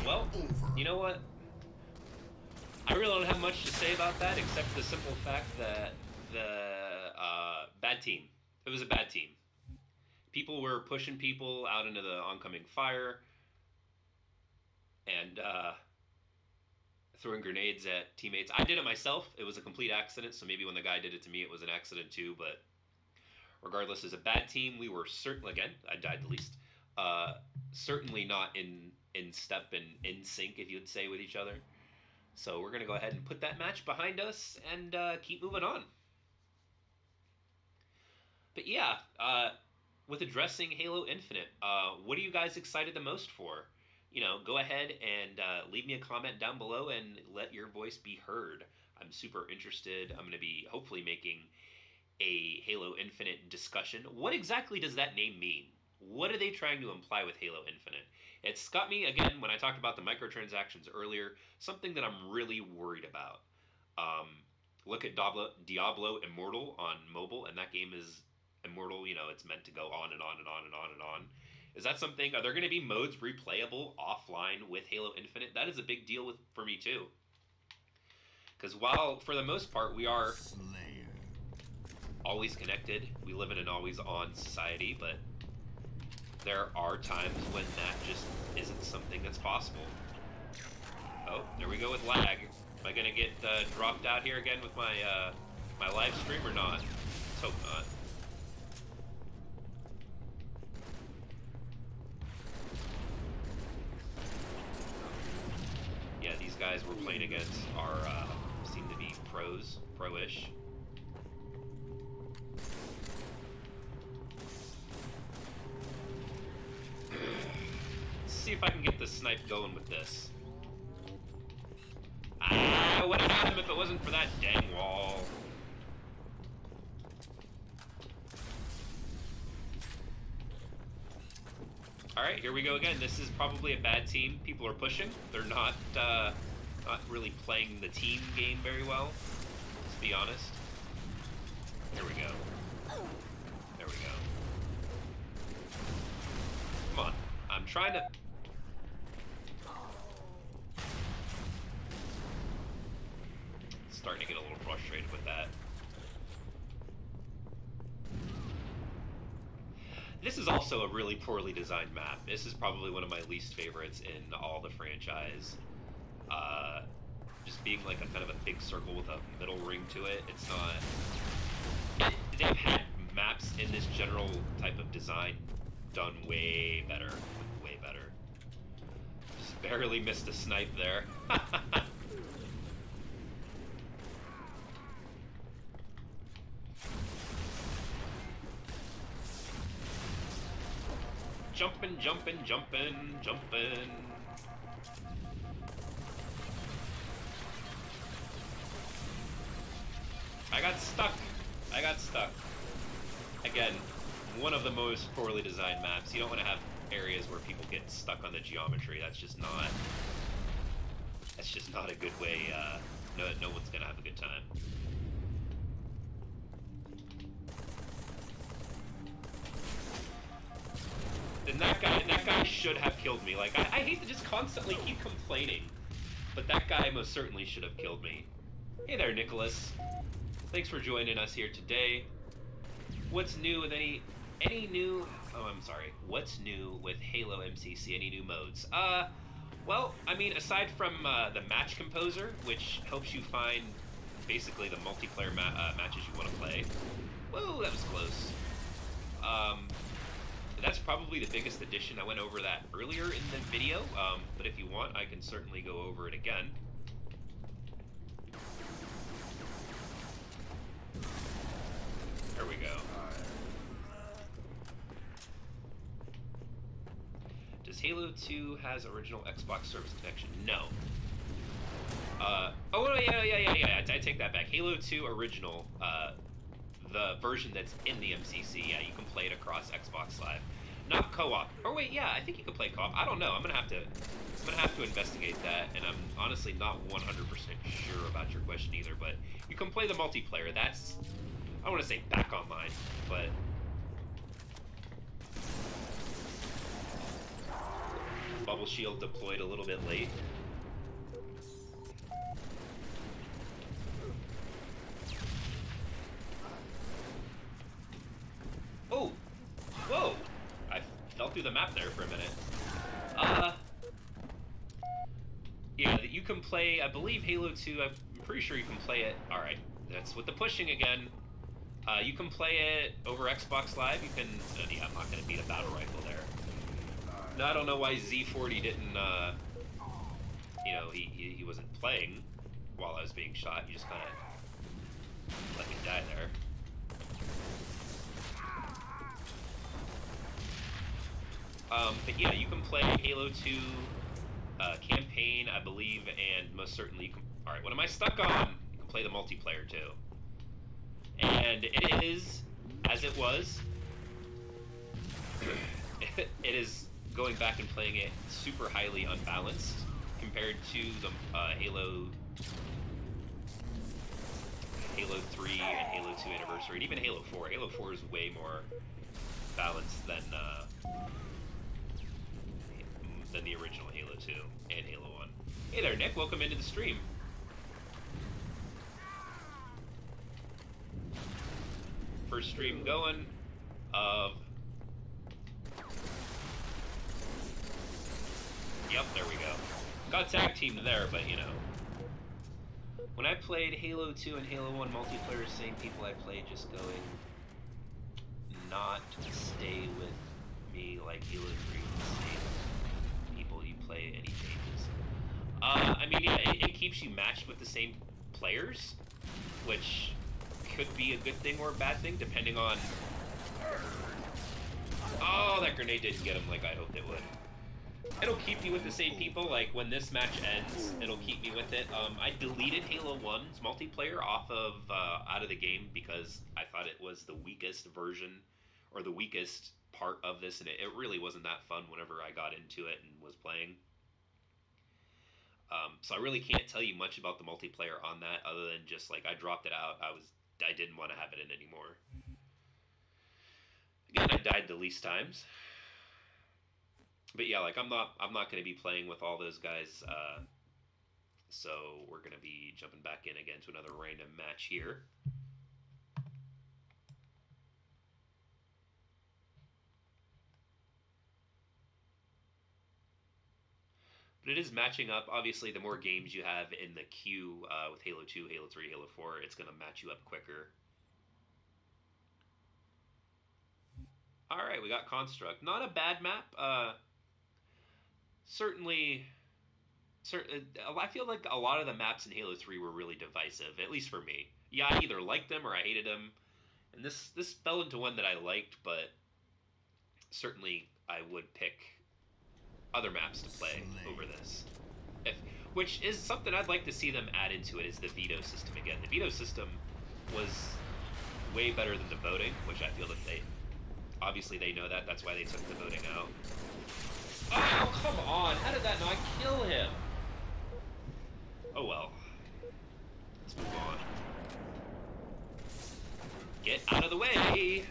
Speaker 1: Well, you know what? I really don't have much to say about that, except the simple fact that bad team. It was a bad team. People were pushing people out into the oncoming fire and throwing grenades at teammates. I did it myself. It was a complete accident, so maybe when the guy did it to me, it was an accident too. But regardless, as a bad team, we were certainly, again, I died the least, certainly not in step and in sync, if you would say, with each other. So we're going to go ahead and put that match behind us and keep moving on. But yeah, with addressing Halo Infinite, what are you guys excited the most for? You know, go ahead and leave me a comment down below and let your voice be heard. I'm super interested. I'm going to be hopefully making a Halo Infinite discussion. What exactly does that name mean? What are they trying to imply with Halo Infinite? It's got me, again, when I talked about the microtransactions earlier, something that I'm really worried about. Look at Diablo Immortal on mobile, and that game is immortal. You know, it's meant to go on and on and on and on and on. Is that something, are there going to be modes replayable offline with Halo Infinite? That is a big deal for me, too. Because while, for the most part, we are always connected, we live in an always-on society, but there are times when that just isn't something that's possible. Oh, there we go with lag. Am I gonna get dropped out here again with my my live stream or not? Let's hope not. Yeah, these guys we're playing against are seem to be pro-ish. See if I can get the snipe going with this. I would have had him if it wasn't for that dang wall. Alright, here we go again. This is probably a bad team. People are pushing. They're not Not really playing the team game very well, let's be honest. Here we go. There we go. Come on. I'm trying to... Starting to get a little frustrated with that. This is also a really poorly designed map. This is probably one of my least favorites in all the franchise. Just being like a kind of a big circle with a middle ring to it. It's not... They've had maps in this general type of design done way better. Way better. Just barely missed a snipe there. Jumping, jumping, jumping, jumping. I got stuck. I got stuck. Again, one of the most poorly designed maps. You don't want to have areas where people get stuck on the geometry. That's just not a good way. No one's gonna have a good time. And that guy should have killed me. Like, I hate to just constantly keep complaining, but that guy most certainly should have killed me. Hey there, Nicholas. Thanks for joining us here today. What's new with any new... Oh, I'm sorry. What's new with Halo MCC? Any new modes? Well, I mean, aside from the match composer, which helps you find basically the multiplayer matches you want to play. Whoa, that was close. That's probably the biggest addition. I went over that earlier in the video, but if you want, I can certainly go over it again. There we go. Does Halo 2 has original Xbox service connection? No. Oh, yeah. I take that back. Halo 2 original, the version that's in the MCC, yeah, you can play it across Xbox Live. Not co-op. Or wait, yeah, I think you can play co-op. I don't know. I'm gonna have to investigate that, and I'm honestly not 100% sure about your question either. But you can play the multiplayer. That's, I don't want to say back online, but bubble shield deployed a little bit late. Oh! Whoa! I fell through the map there for a minute. Yeah, you can play, I believe Halo 2, I'm pretty sure you can play it. Alright, that's with the pushing again. You can play it over Xbox Live. You can, yeah, I'm not going to beat a battle rifle there. No, I don't know why Z40 didn't, you know, he wasn't playing while I was being shot. He just kind of let me die there. But yeah, you can play Halo 2 campaign, I believe, and most certainly you can... Alright, what am I stuck on? You can play the multiplayer too. And it is, as it was, it is going back and playing it super highly unbalanced compared to the Halo 3 and Halo 2 Anniversary, and even Halo 4. Halo 4 is way more balanced than the original Halo 2 and Halo 1. Hey there, Nick. Welcome into the stream. First stream going of... Yep, there we go. Got tag teamed there, but you know. When I played Halo 2 and Halo 1 multiplayer, same people I played just going not stay with me like Halo 3 with the same people you play any changes. I mean, yeah, it keeps you matched with the same players, which could be a good thing or a bad thing, depending on... Oh, that grenade didn't get him like I hoped it would. It'll keep you with the same people, like when this match ends, it'll keep me with it. I deleted Halo 1's multiplayer off of, out of the game because I thought it was the weakest version, or the weakest part of this, and it really wasn't that fun whenever I got into it and was playing. So I really can't tell you much about the multiplayer on that, other than just like I dropped it out. I didn't want to have it in anymore. Again, I died the least times. But yeah, like I'm not going to be playing with all those guys. So we're going to be jumping back in again to another random match here. But it is matching up. Obviously, the more games you have in the queue with Halo 2, Halo 3, Halo 4, it's going to match you up quicker. Alright, we got Construct. Not a bad map. Certainly, I feel like a lot of the maps in Halo 3 were really divisive, at least for me. Yeah, I either liked them or I hated them. And this fell into one that I liked, but certainly I would pick other maps to play over this. Which is something I'd like to see them add into it, is the veto system again. The veto system was way better than the voting, which I feel that obviously they know that. That's why they took the voting out. Oh, come on! How did that not kill him? Oh well. Let's move on. Get out of the way!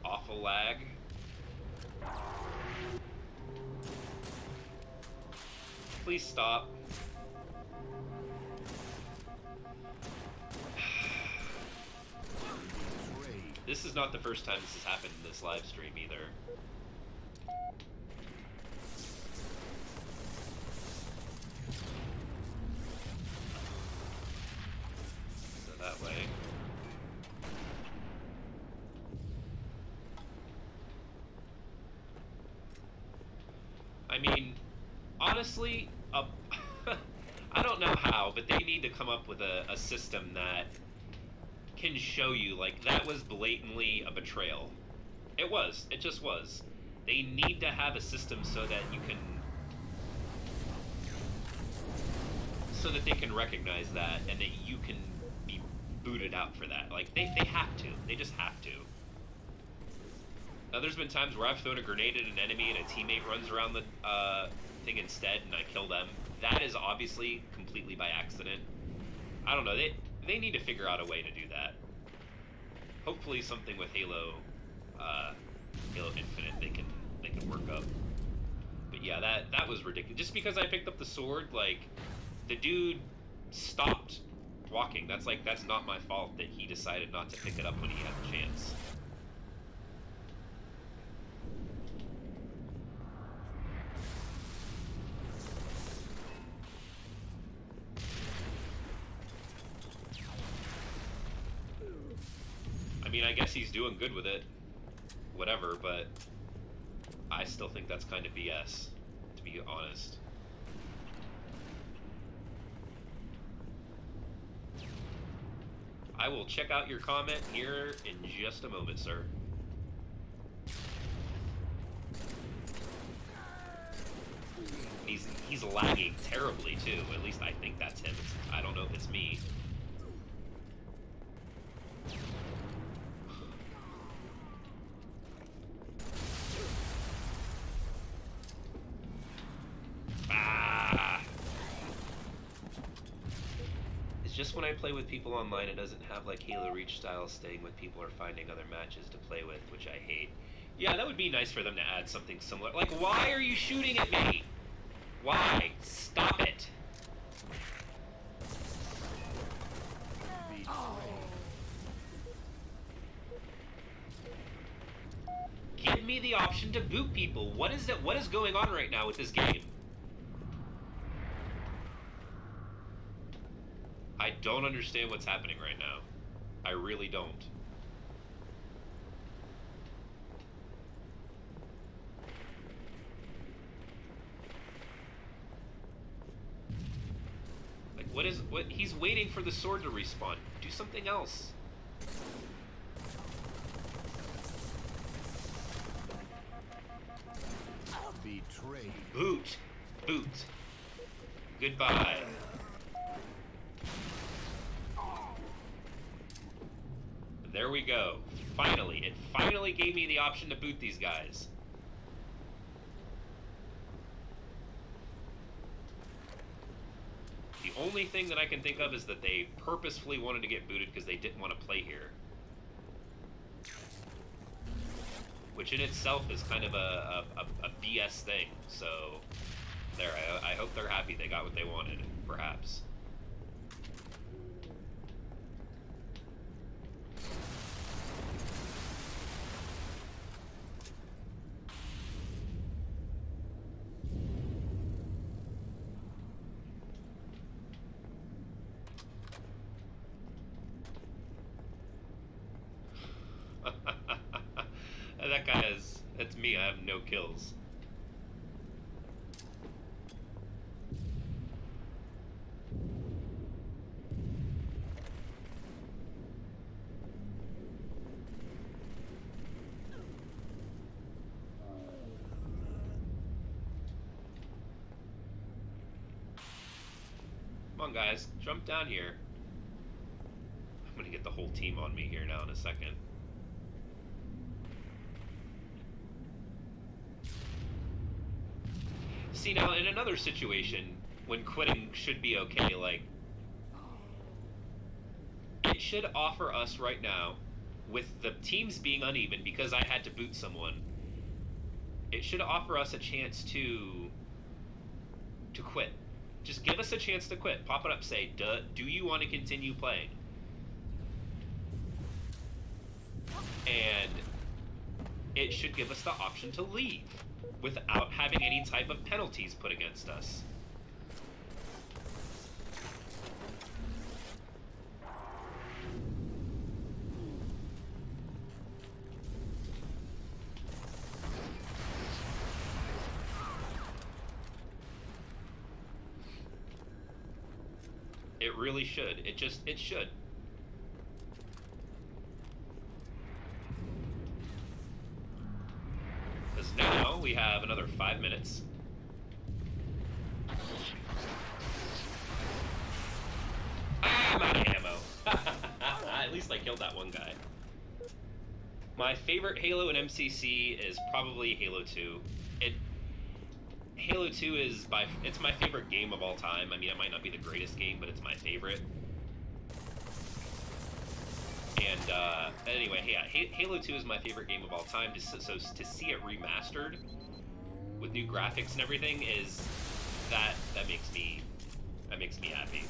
Speaker 1: Awful lag. Please stop. This is not the first time this has happened in this live stream either. So that way. I mean, honestly, I don't know how, but they need to come up with a system that can show you, like, that was blatantly a betrayal. It was. It just was. They need to have a system so that you can... so that they can recognize that, and that you can be booted out for that. Like, they have to. They just have to. Now, there's been times where I've thrown a grenade at an enemy and a teammate runs around the thing instead, and I kill them. That is obviously completely by accident. I don't know. They need to figure out a way to do that. Hopefully, something with Halo Infinite they can work up. But yeah, that was ridiculous. Just because I picked up the sword, like, the dude stopped walking. That's not my fault that he decided not to pick it up when he had the chance. I mean, I guess he's doing good with it. Whatever, but I still think that's kind of BS, to be honest. I will check out your comment here in just a moment, sir. He's lagging terribly, too. At least I think that's him. I don't know if it's me. Just when I play with people online, it doesn't have like Halo Reach style staying with people or finding other matches to play with, which I hate. Yeah, that would be nice for them to add something similar. Like, why are you shooting at me? Why? Stop it. Give me the option to boot people. What is it? What is going on right now with this game? I don't understand what's happening right now. I really don't. Like, what? He's waiting for the sword to respawn. Do something else.
Speaker 2: Betrayed.
Speaker 1: Boot. Boot. Goodbye. There we go. Finally. It finally gave me the option to boot these guys. The only thing that I can think of is that they purposefully wanted to get booted because they didn't want to play here. Which in itself is kind of a BS thing. So, there, I hope they're happy they got what they wanted, perhaps. That guy is... That's me, I have no kills. Come on, guys, jump down here. I'm gonna get the whole team on me here now in a second. See, now, in another situation, when quitting should be okay, like, it should offer us right now, with the teams being uneven because I had to boot someone, it should offer us a chance to quit. Just give us a chance to quit. Pop it up, say, do you want to continue playing? And it should give us the option to leave without having any type of penalties put against us. It really should. It should. Because now we have another 5 minutes. I'm out of ammo. At least I killed that one guy. My favorite Halo in MCC is probably Halo 2. Halo 2 is it's my favorite game of all time. I mean, it might not be the greatest game, but it's my favorite. And anyway, yeah, Halo 2 is my favorite game of all time. So to see it remastered with new graphics and everything is that makes me happy.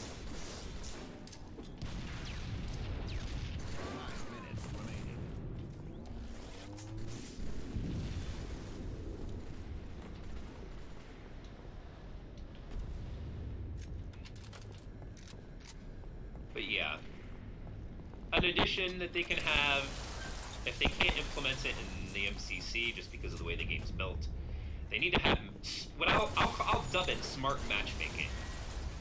Speaker 1: But yeah, an addition that they can have, if they can't implement it in the MCC just because of the way the game's built, they need to have what I'll dub it smart matchmaking.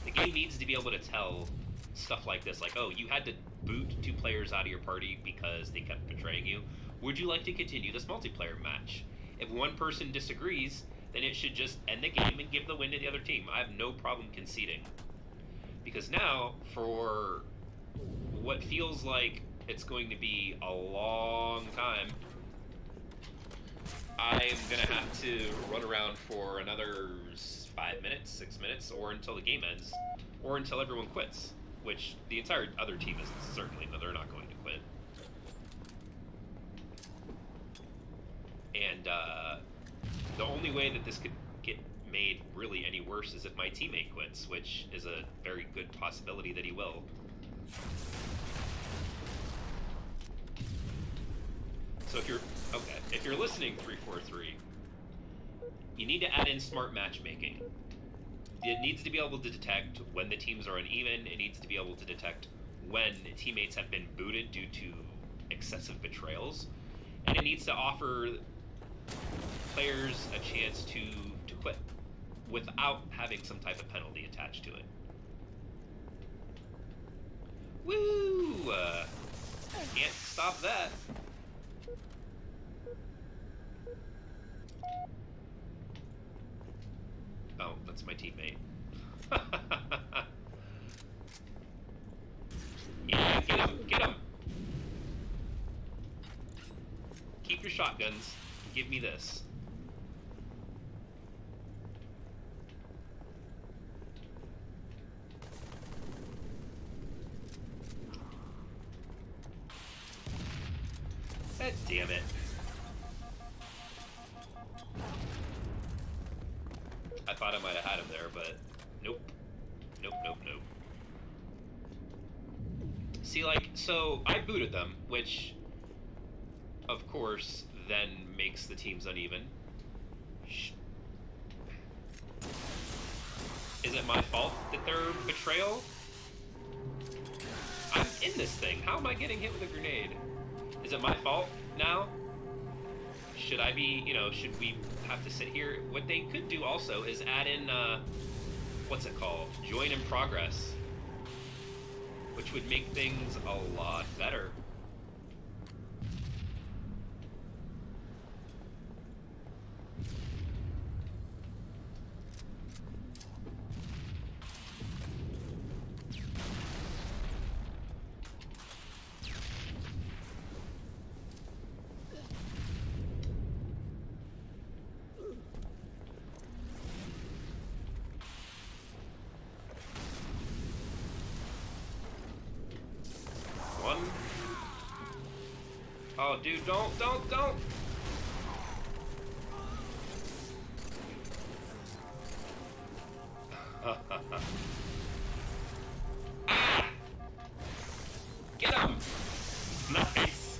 Speaker 1: The game needs to be able to tell stuff like this, like, oh, you had to boot 2 players out of your party because they kept betraying you. Would you like to continue this multiplayer match? If one person disagrees, then it should just end the game and give the win to the other team. I have no problem conceding. Because now, for what feels like it's going to be a long time, I'm going to have to run around for another 5 minutes, 6 minutes, or until the game ends, or until everyone quits, which the entire other team is certainly, they're not going to quit. And the only way that this could get made really any worse is if my teammate quits, which is a very good possibility that he will. So if you're listening 343, you need to add in smart matchmaking. It needs to be able to detect when the teams are uneven. It needs to be able to detect when teammates have been booted due to excessive betrayals, and it needs to offer players a chance to quit without having some type of penalty attached to it. Woo! Can't stop that. Oh, that's my teammate. Yeah, get him, get him! Keep your shotguns. Give me this. damn it. I thought I might have had him there, but nope. Nope, nope, nope. See, like, so I booted them, which, of course, then makes the teams uneven. Is it my fault that they're betrayal? I'm in this thing. How am I getting hit with a grenade? Is it my fault now? Should I be, you know, should we have to sit here? What they could do also is add in, what's it called? Join in progress. Which would make things a lot better. Oh, dude, don't. Ah! Get him! Nice!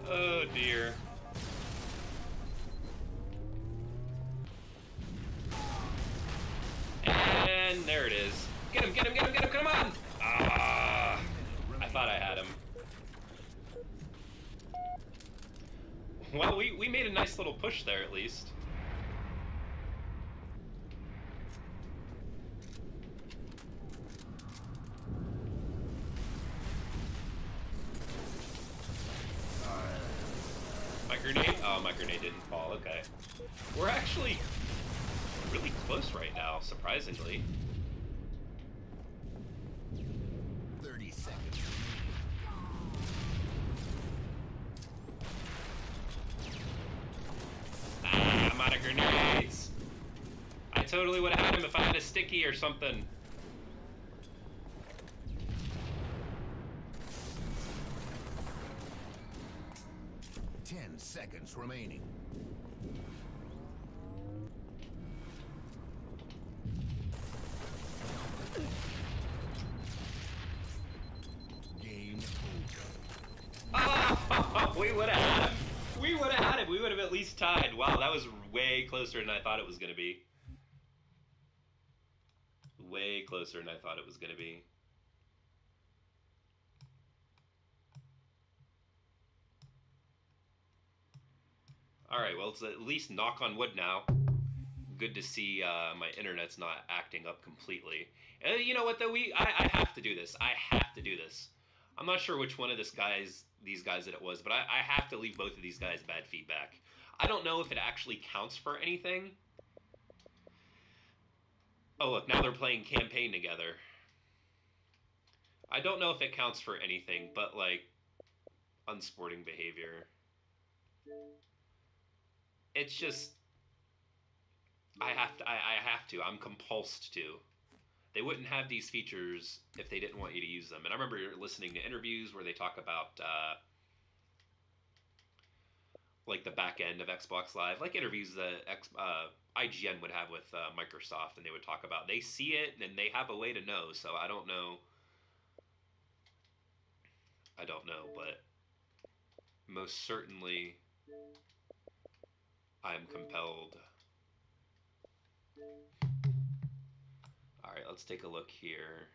Speaker 1: Oh, dear. And there it is. Get him, come on! Ah! I thought I had him. Well, we made a nice little push there, at least. My grenade? Oh, my grenade didn't fall. Okay. We're actually really close right now, surprisingly.
Speaker 2: 30 seconds.
Speaker 1: Ah, I'm out of grenades. I totally would have had him if I had a sticky or something.
Speaker 2: Seconds remaining. Game over.
Speaker 1: Oh, we would have had him. We would have had him. We would have at least tied. Wow, that was way closer than I thought it was going to be. Way closer than I thought it was going to be. Alright, well, it's at least knock on wood now. Good to see my internet's not acting up completely. And you know what, though? I have to do this. I have to do this. I'm not sure which one of these guys that it was, but I have to leave both of these guys bad feedback. I don't know if it actually counts for anything. Oh, look, now they're playing campaign together. I don't know if it counts for anything, but, like, unsporting behavior. It's just... I have to. I'm compulsed to. They wouldn't have these features if they didn't want you to use them. And I remember listening to interviews where they talk about like the back end of Xbox Live, like interviews that IGN would have with Microsoft, and they would talk about they see it and they have a way to know. So I don't know. But most certainly I'm compelled. All right, let's take a look here.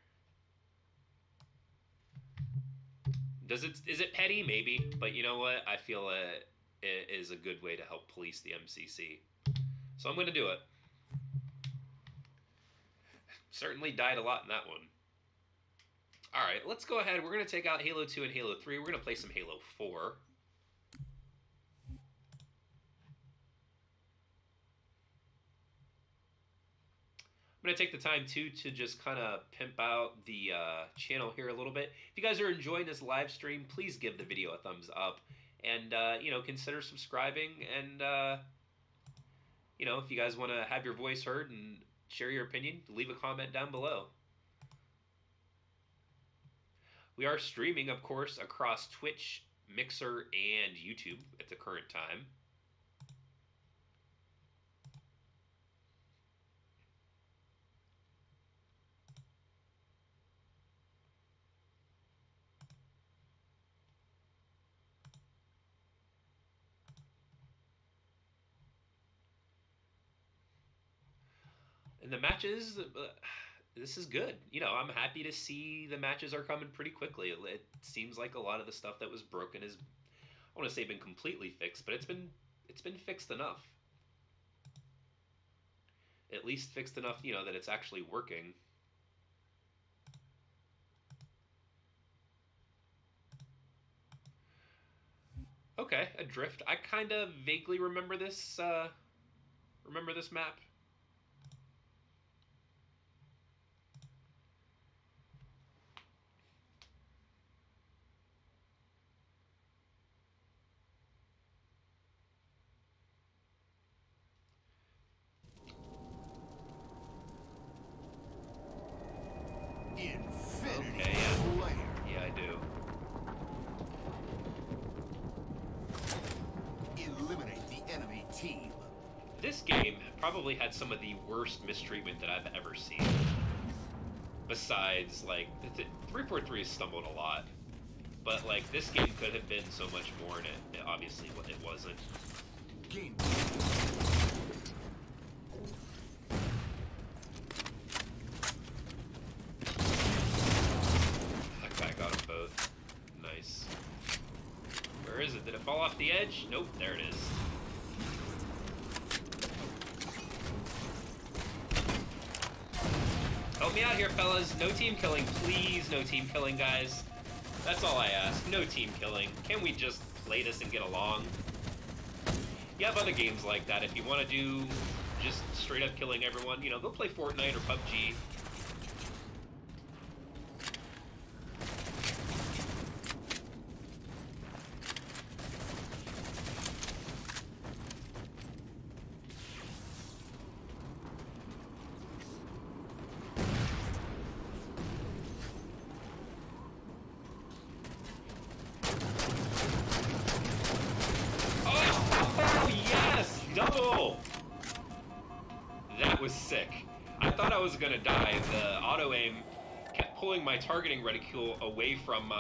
Speaker 1: Is it petty? Maybe, but you know what? I feel it is a good way to help police the MCC. So I'm going to do it. Certainly died a lot in that one. Alright, let's go ahead. We're going to take out Halo 2 and Halo 3. We're going to play some Halo 4. I'm going to take the time, too, to just kind of pimp out the channel here a little bit. If you guys are enjoying this live stream, please give the video a thumbs up. And, you know, consider subscribing. And, you know, if you guys want to have your voice heard and share your opinion, leave a comment down below. We are streaming, of course, across Twitch, Mixer and YouTube at the current time. And the matches, this is good. You know, I'm happy to see the matches are coming pretty quickly. It seems like a lot of the stuff that was broken is, I want to say, been completely fixed, but it's been fixed enough. At least fixed enough, you know, that it's actually working. Okay, Adrift. I kind of vaguely remember this. Remember this map.
Speaker 2: Infinity
Speaker 1: Okay,
Speaker 2: Slayer.
Speaker 1: yeah, I do.
Speaker 2: Eliminate the enemy team.
Speaker 1: This game probably had some of the worst mistreatment that I've ever seen. Besides, like, 343 has stumbled a lot. But, like, this game could have been so much more, and it obviously it wasn't.
Speaker 2: Game.
Speaker 1: That guy got them both. Nice. Where is it? Did it fall off the edge? Nope, there it is. Help me out here, fellas. No team killing. Please, no team killing, guys. That's all I ask. No team killing. Can we just play this and get along? You have other games like that. If you want to do just straight up killing everyone, you know, go play Fortnite or PUBG. Double! That was sick. I thought I was gonna die. The auto aim kept pulling my targeting reticule away from.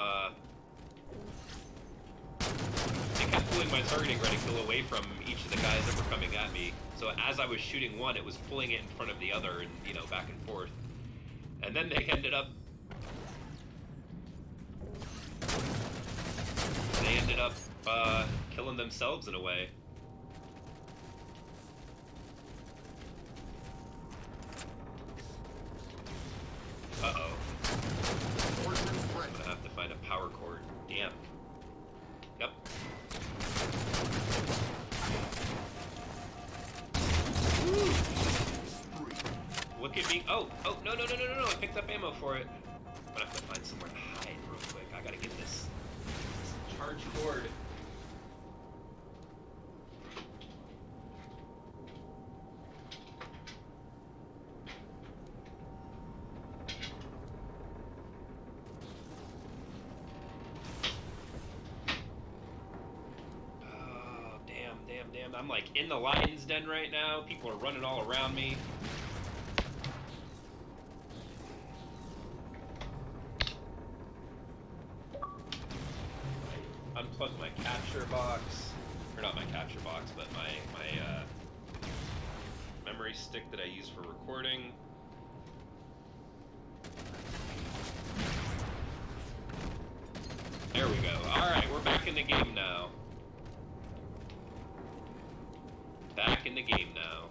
Speaker 1: It kept pulling my targeting reticule away from each of the guys that were coming at me. So as I was shooting one, it was pulling it in front of the other, and you know, back and forth. And then they ended up. Killing themselves in a way. Uh-oh. I'm gonna have to find a power cord. Damn. Yep. Woo. Look at me. Oh, no, I picked up ammo for it. I'm gonna have to find somewhere to hide real quick. I gotta get this charge cord. Damn. I'm like in the lion's den right now. People are running all around me. Unplug my capture box. Or not my capture box, but my memory stick that I use for recording. There we go. Alright, we're back in the game now. Back in the game now.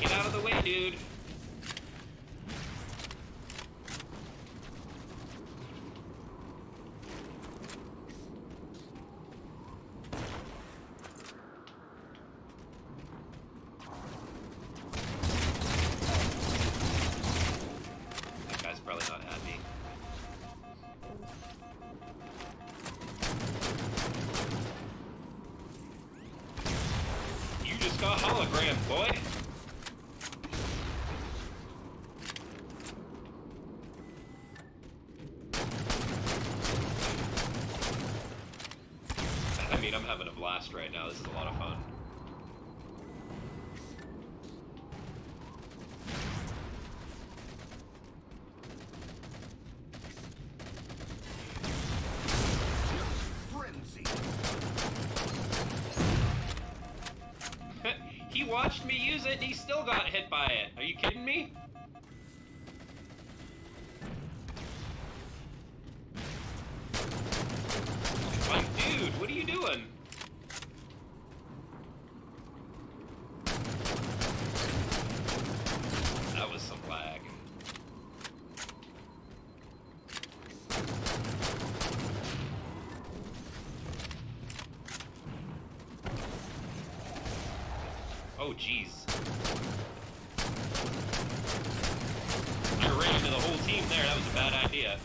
Speaker 1: Get out of the way, dude. hologram, boy! I mean, I'm having a blast right now. This is a lot of fun. He watched me use it and he still got hit by it. Are you kidding me? Like, dude, what are you doing? That was some lag. Oh, jeez. I ran into the whole team there. That was a bad idea.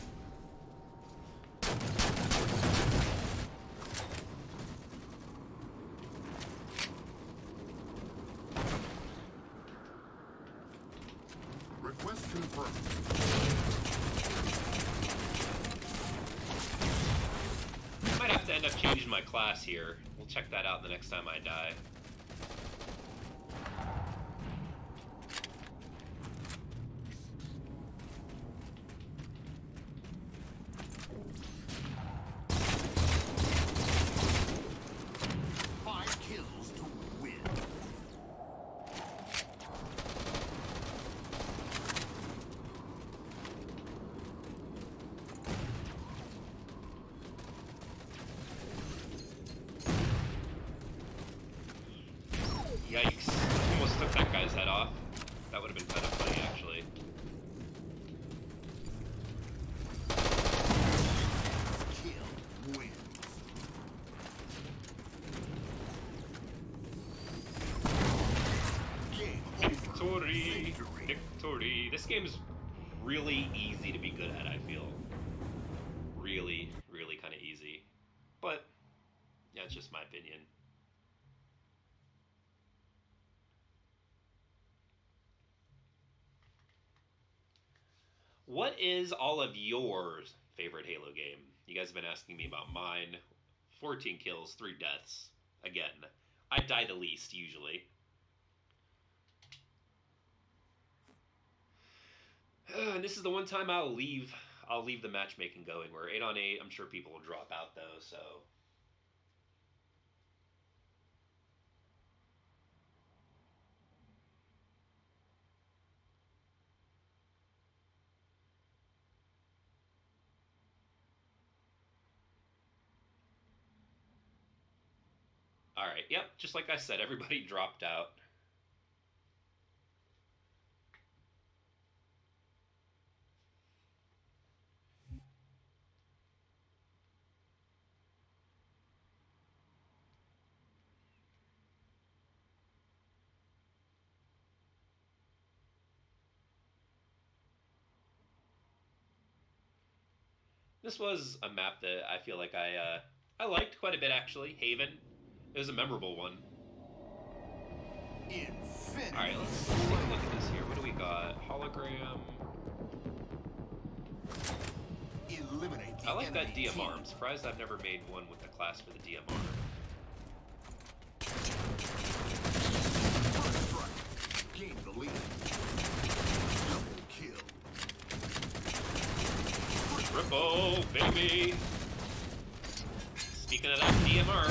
Speaker 2: Request confirmed.
Speaker 1: Might have to end up changing my class here. We'll check that out the next time I die. Yikes. Almost took that guy's head off. That would have been kind of funny, actually.
Speaker 2: Kill wins. Game over.
Speaker 1: Victory!
Speaker 2: Victory.
Speaker 1: Victory! This game's really easy to be good at, I feel. Really, really kind of easy. But, yeah, it's just my opinion. What is all of your favorite Halo game? You guys have been asking me about mine. 14 kills, 3 deaths. Again, I die the least, usually. And this is the one time I'll leave the matchmaking going, where 8 on 8, I'm sure people will drop out, though, so... Alright, yep, just like I said, everybody dropped out. This was a map that I feel like I liked quite a bit, actually. Haven. It was a memorable one.
Speaker 2: Infinity.
Speaker 1: Alright, let's take a look at this here. What do we got? Hologram.
Speaker 2: Eliminate the
Speaker 1: I like that
Speaker 2: enemy
Speaker 1: DMR.
Speaker 2: team.
Speaker 1: I'm surprised I've never made one with the class for the DMR.
Speaker 2: First strike. Gain the lead. Double kill.
Speaker 1: Triple, baby! Speaking of that DMR.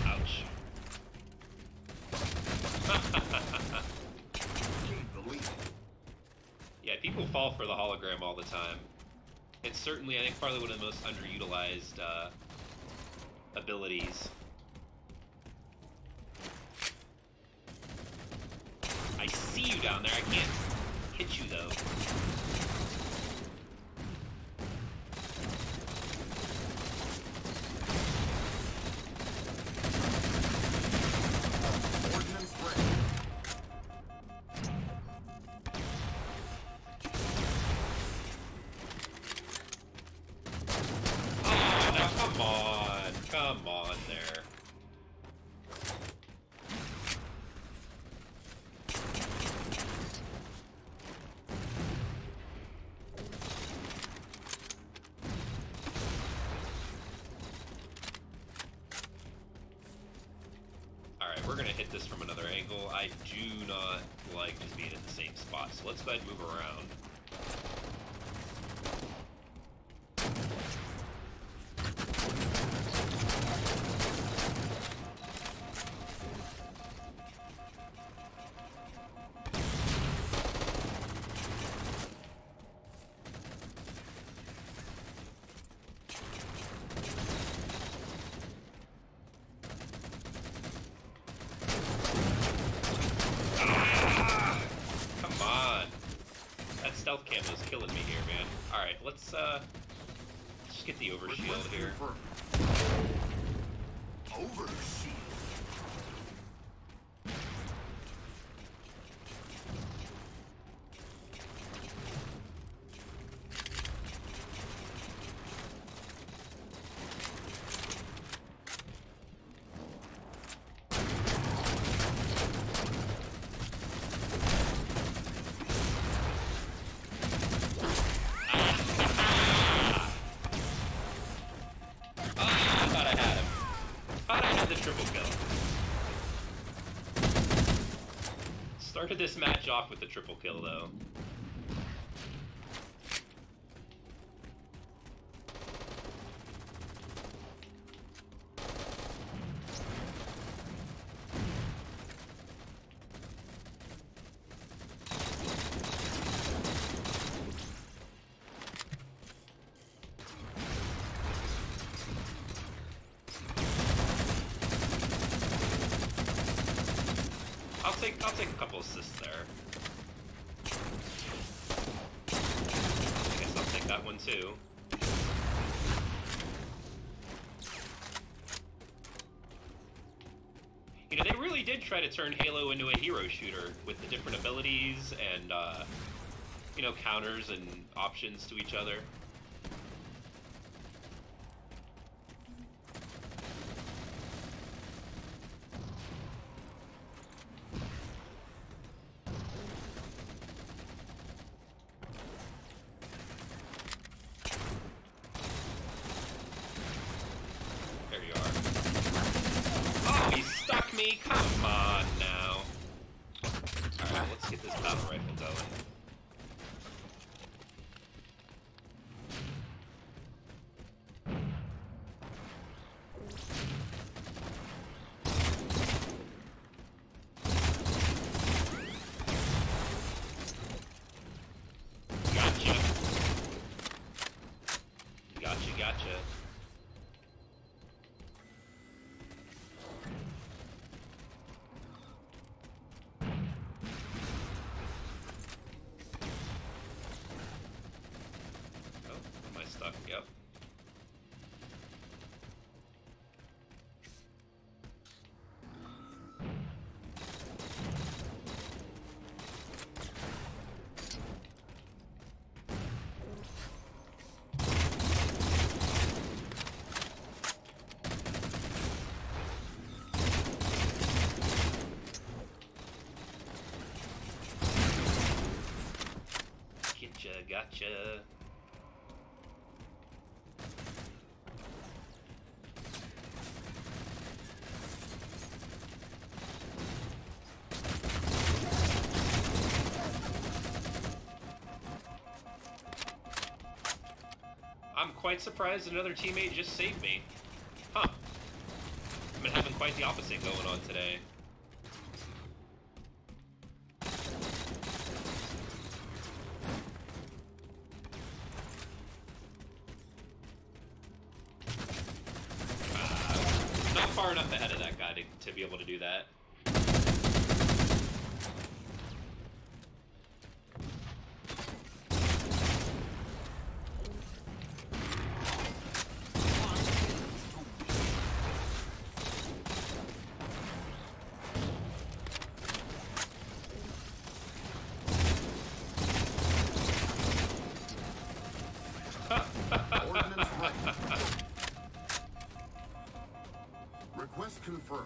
Speaker 1: Ouch.
Speaker 2: Gain the lead.
Speaker 1: Yeah, people fall for the hologram all the time. It's certainly, I think, probably one of the most underutilized abilities. I see you down there. I can't hit you, though.
Speaker 2: Ordnance ready.
Speaker 1: hit this from another angle. I do not like just being in the same spot, so let's go ahead and move around. Stealth camo's killing me here, man. Alright, let's just get the overshield here.
Speaker 2: Overshield.
Speaker 1: Started this match off with the triple kill, though. I'll take a couple assists there. I guess I'll take that one too. You know, they really did try to turn Halo into a hero shooter with the different abilities and, you know, counters and options to each other. Come on now. Alright, let's get this battle rifle going. Gotcha. Gotcha. Yep. Gotcha. I'm quite surprised another teammate just saved me. Huh. I've been having quite the opposite going on today. Not far enough ahead of that guy to be able to do that.
Speaker 2: Request confirmed.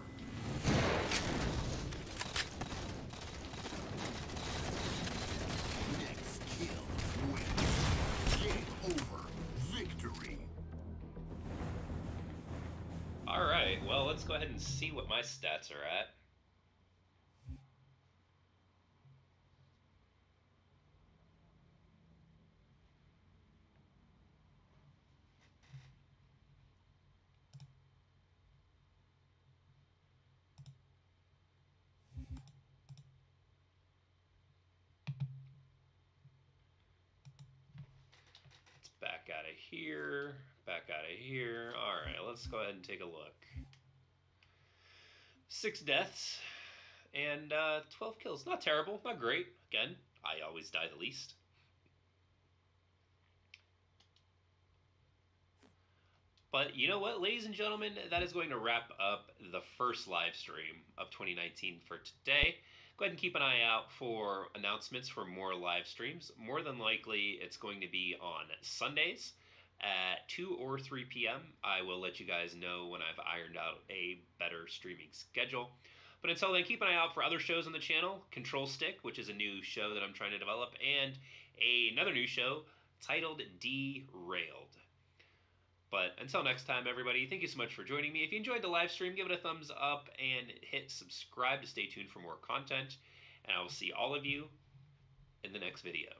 Speaker 2: Next kill wins. Game over. Victory.
Speaker 1: Alright, well, let's go ahead and see what my stats are at. out of here, back out of here. All right, let's go ahead and take a look. 6 deaths and 12 kills. Not terrible, not great. Again, I always die the least. But you know what, ladies and gentlemen, that is going to wrap up the first live stream of 2019 for today. Go ahead and keep an eye out for announcements for more live streams. More than likely, it's going to be on Sundays at 2 or 3 p.m. I will let you guys know when I've ironed out a better streaming schedule. But until then, keep an eye out for other shows on the channel. Control Stick, which is a new show that I'm trying to develop, and another new show titled Derailed. But until next time, everybody, thank you so much for joining me. If you enjoyed the live stream, give it a thumbs up and hit subscribe to stay tuned for more content. And I will see all of you in the next video.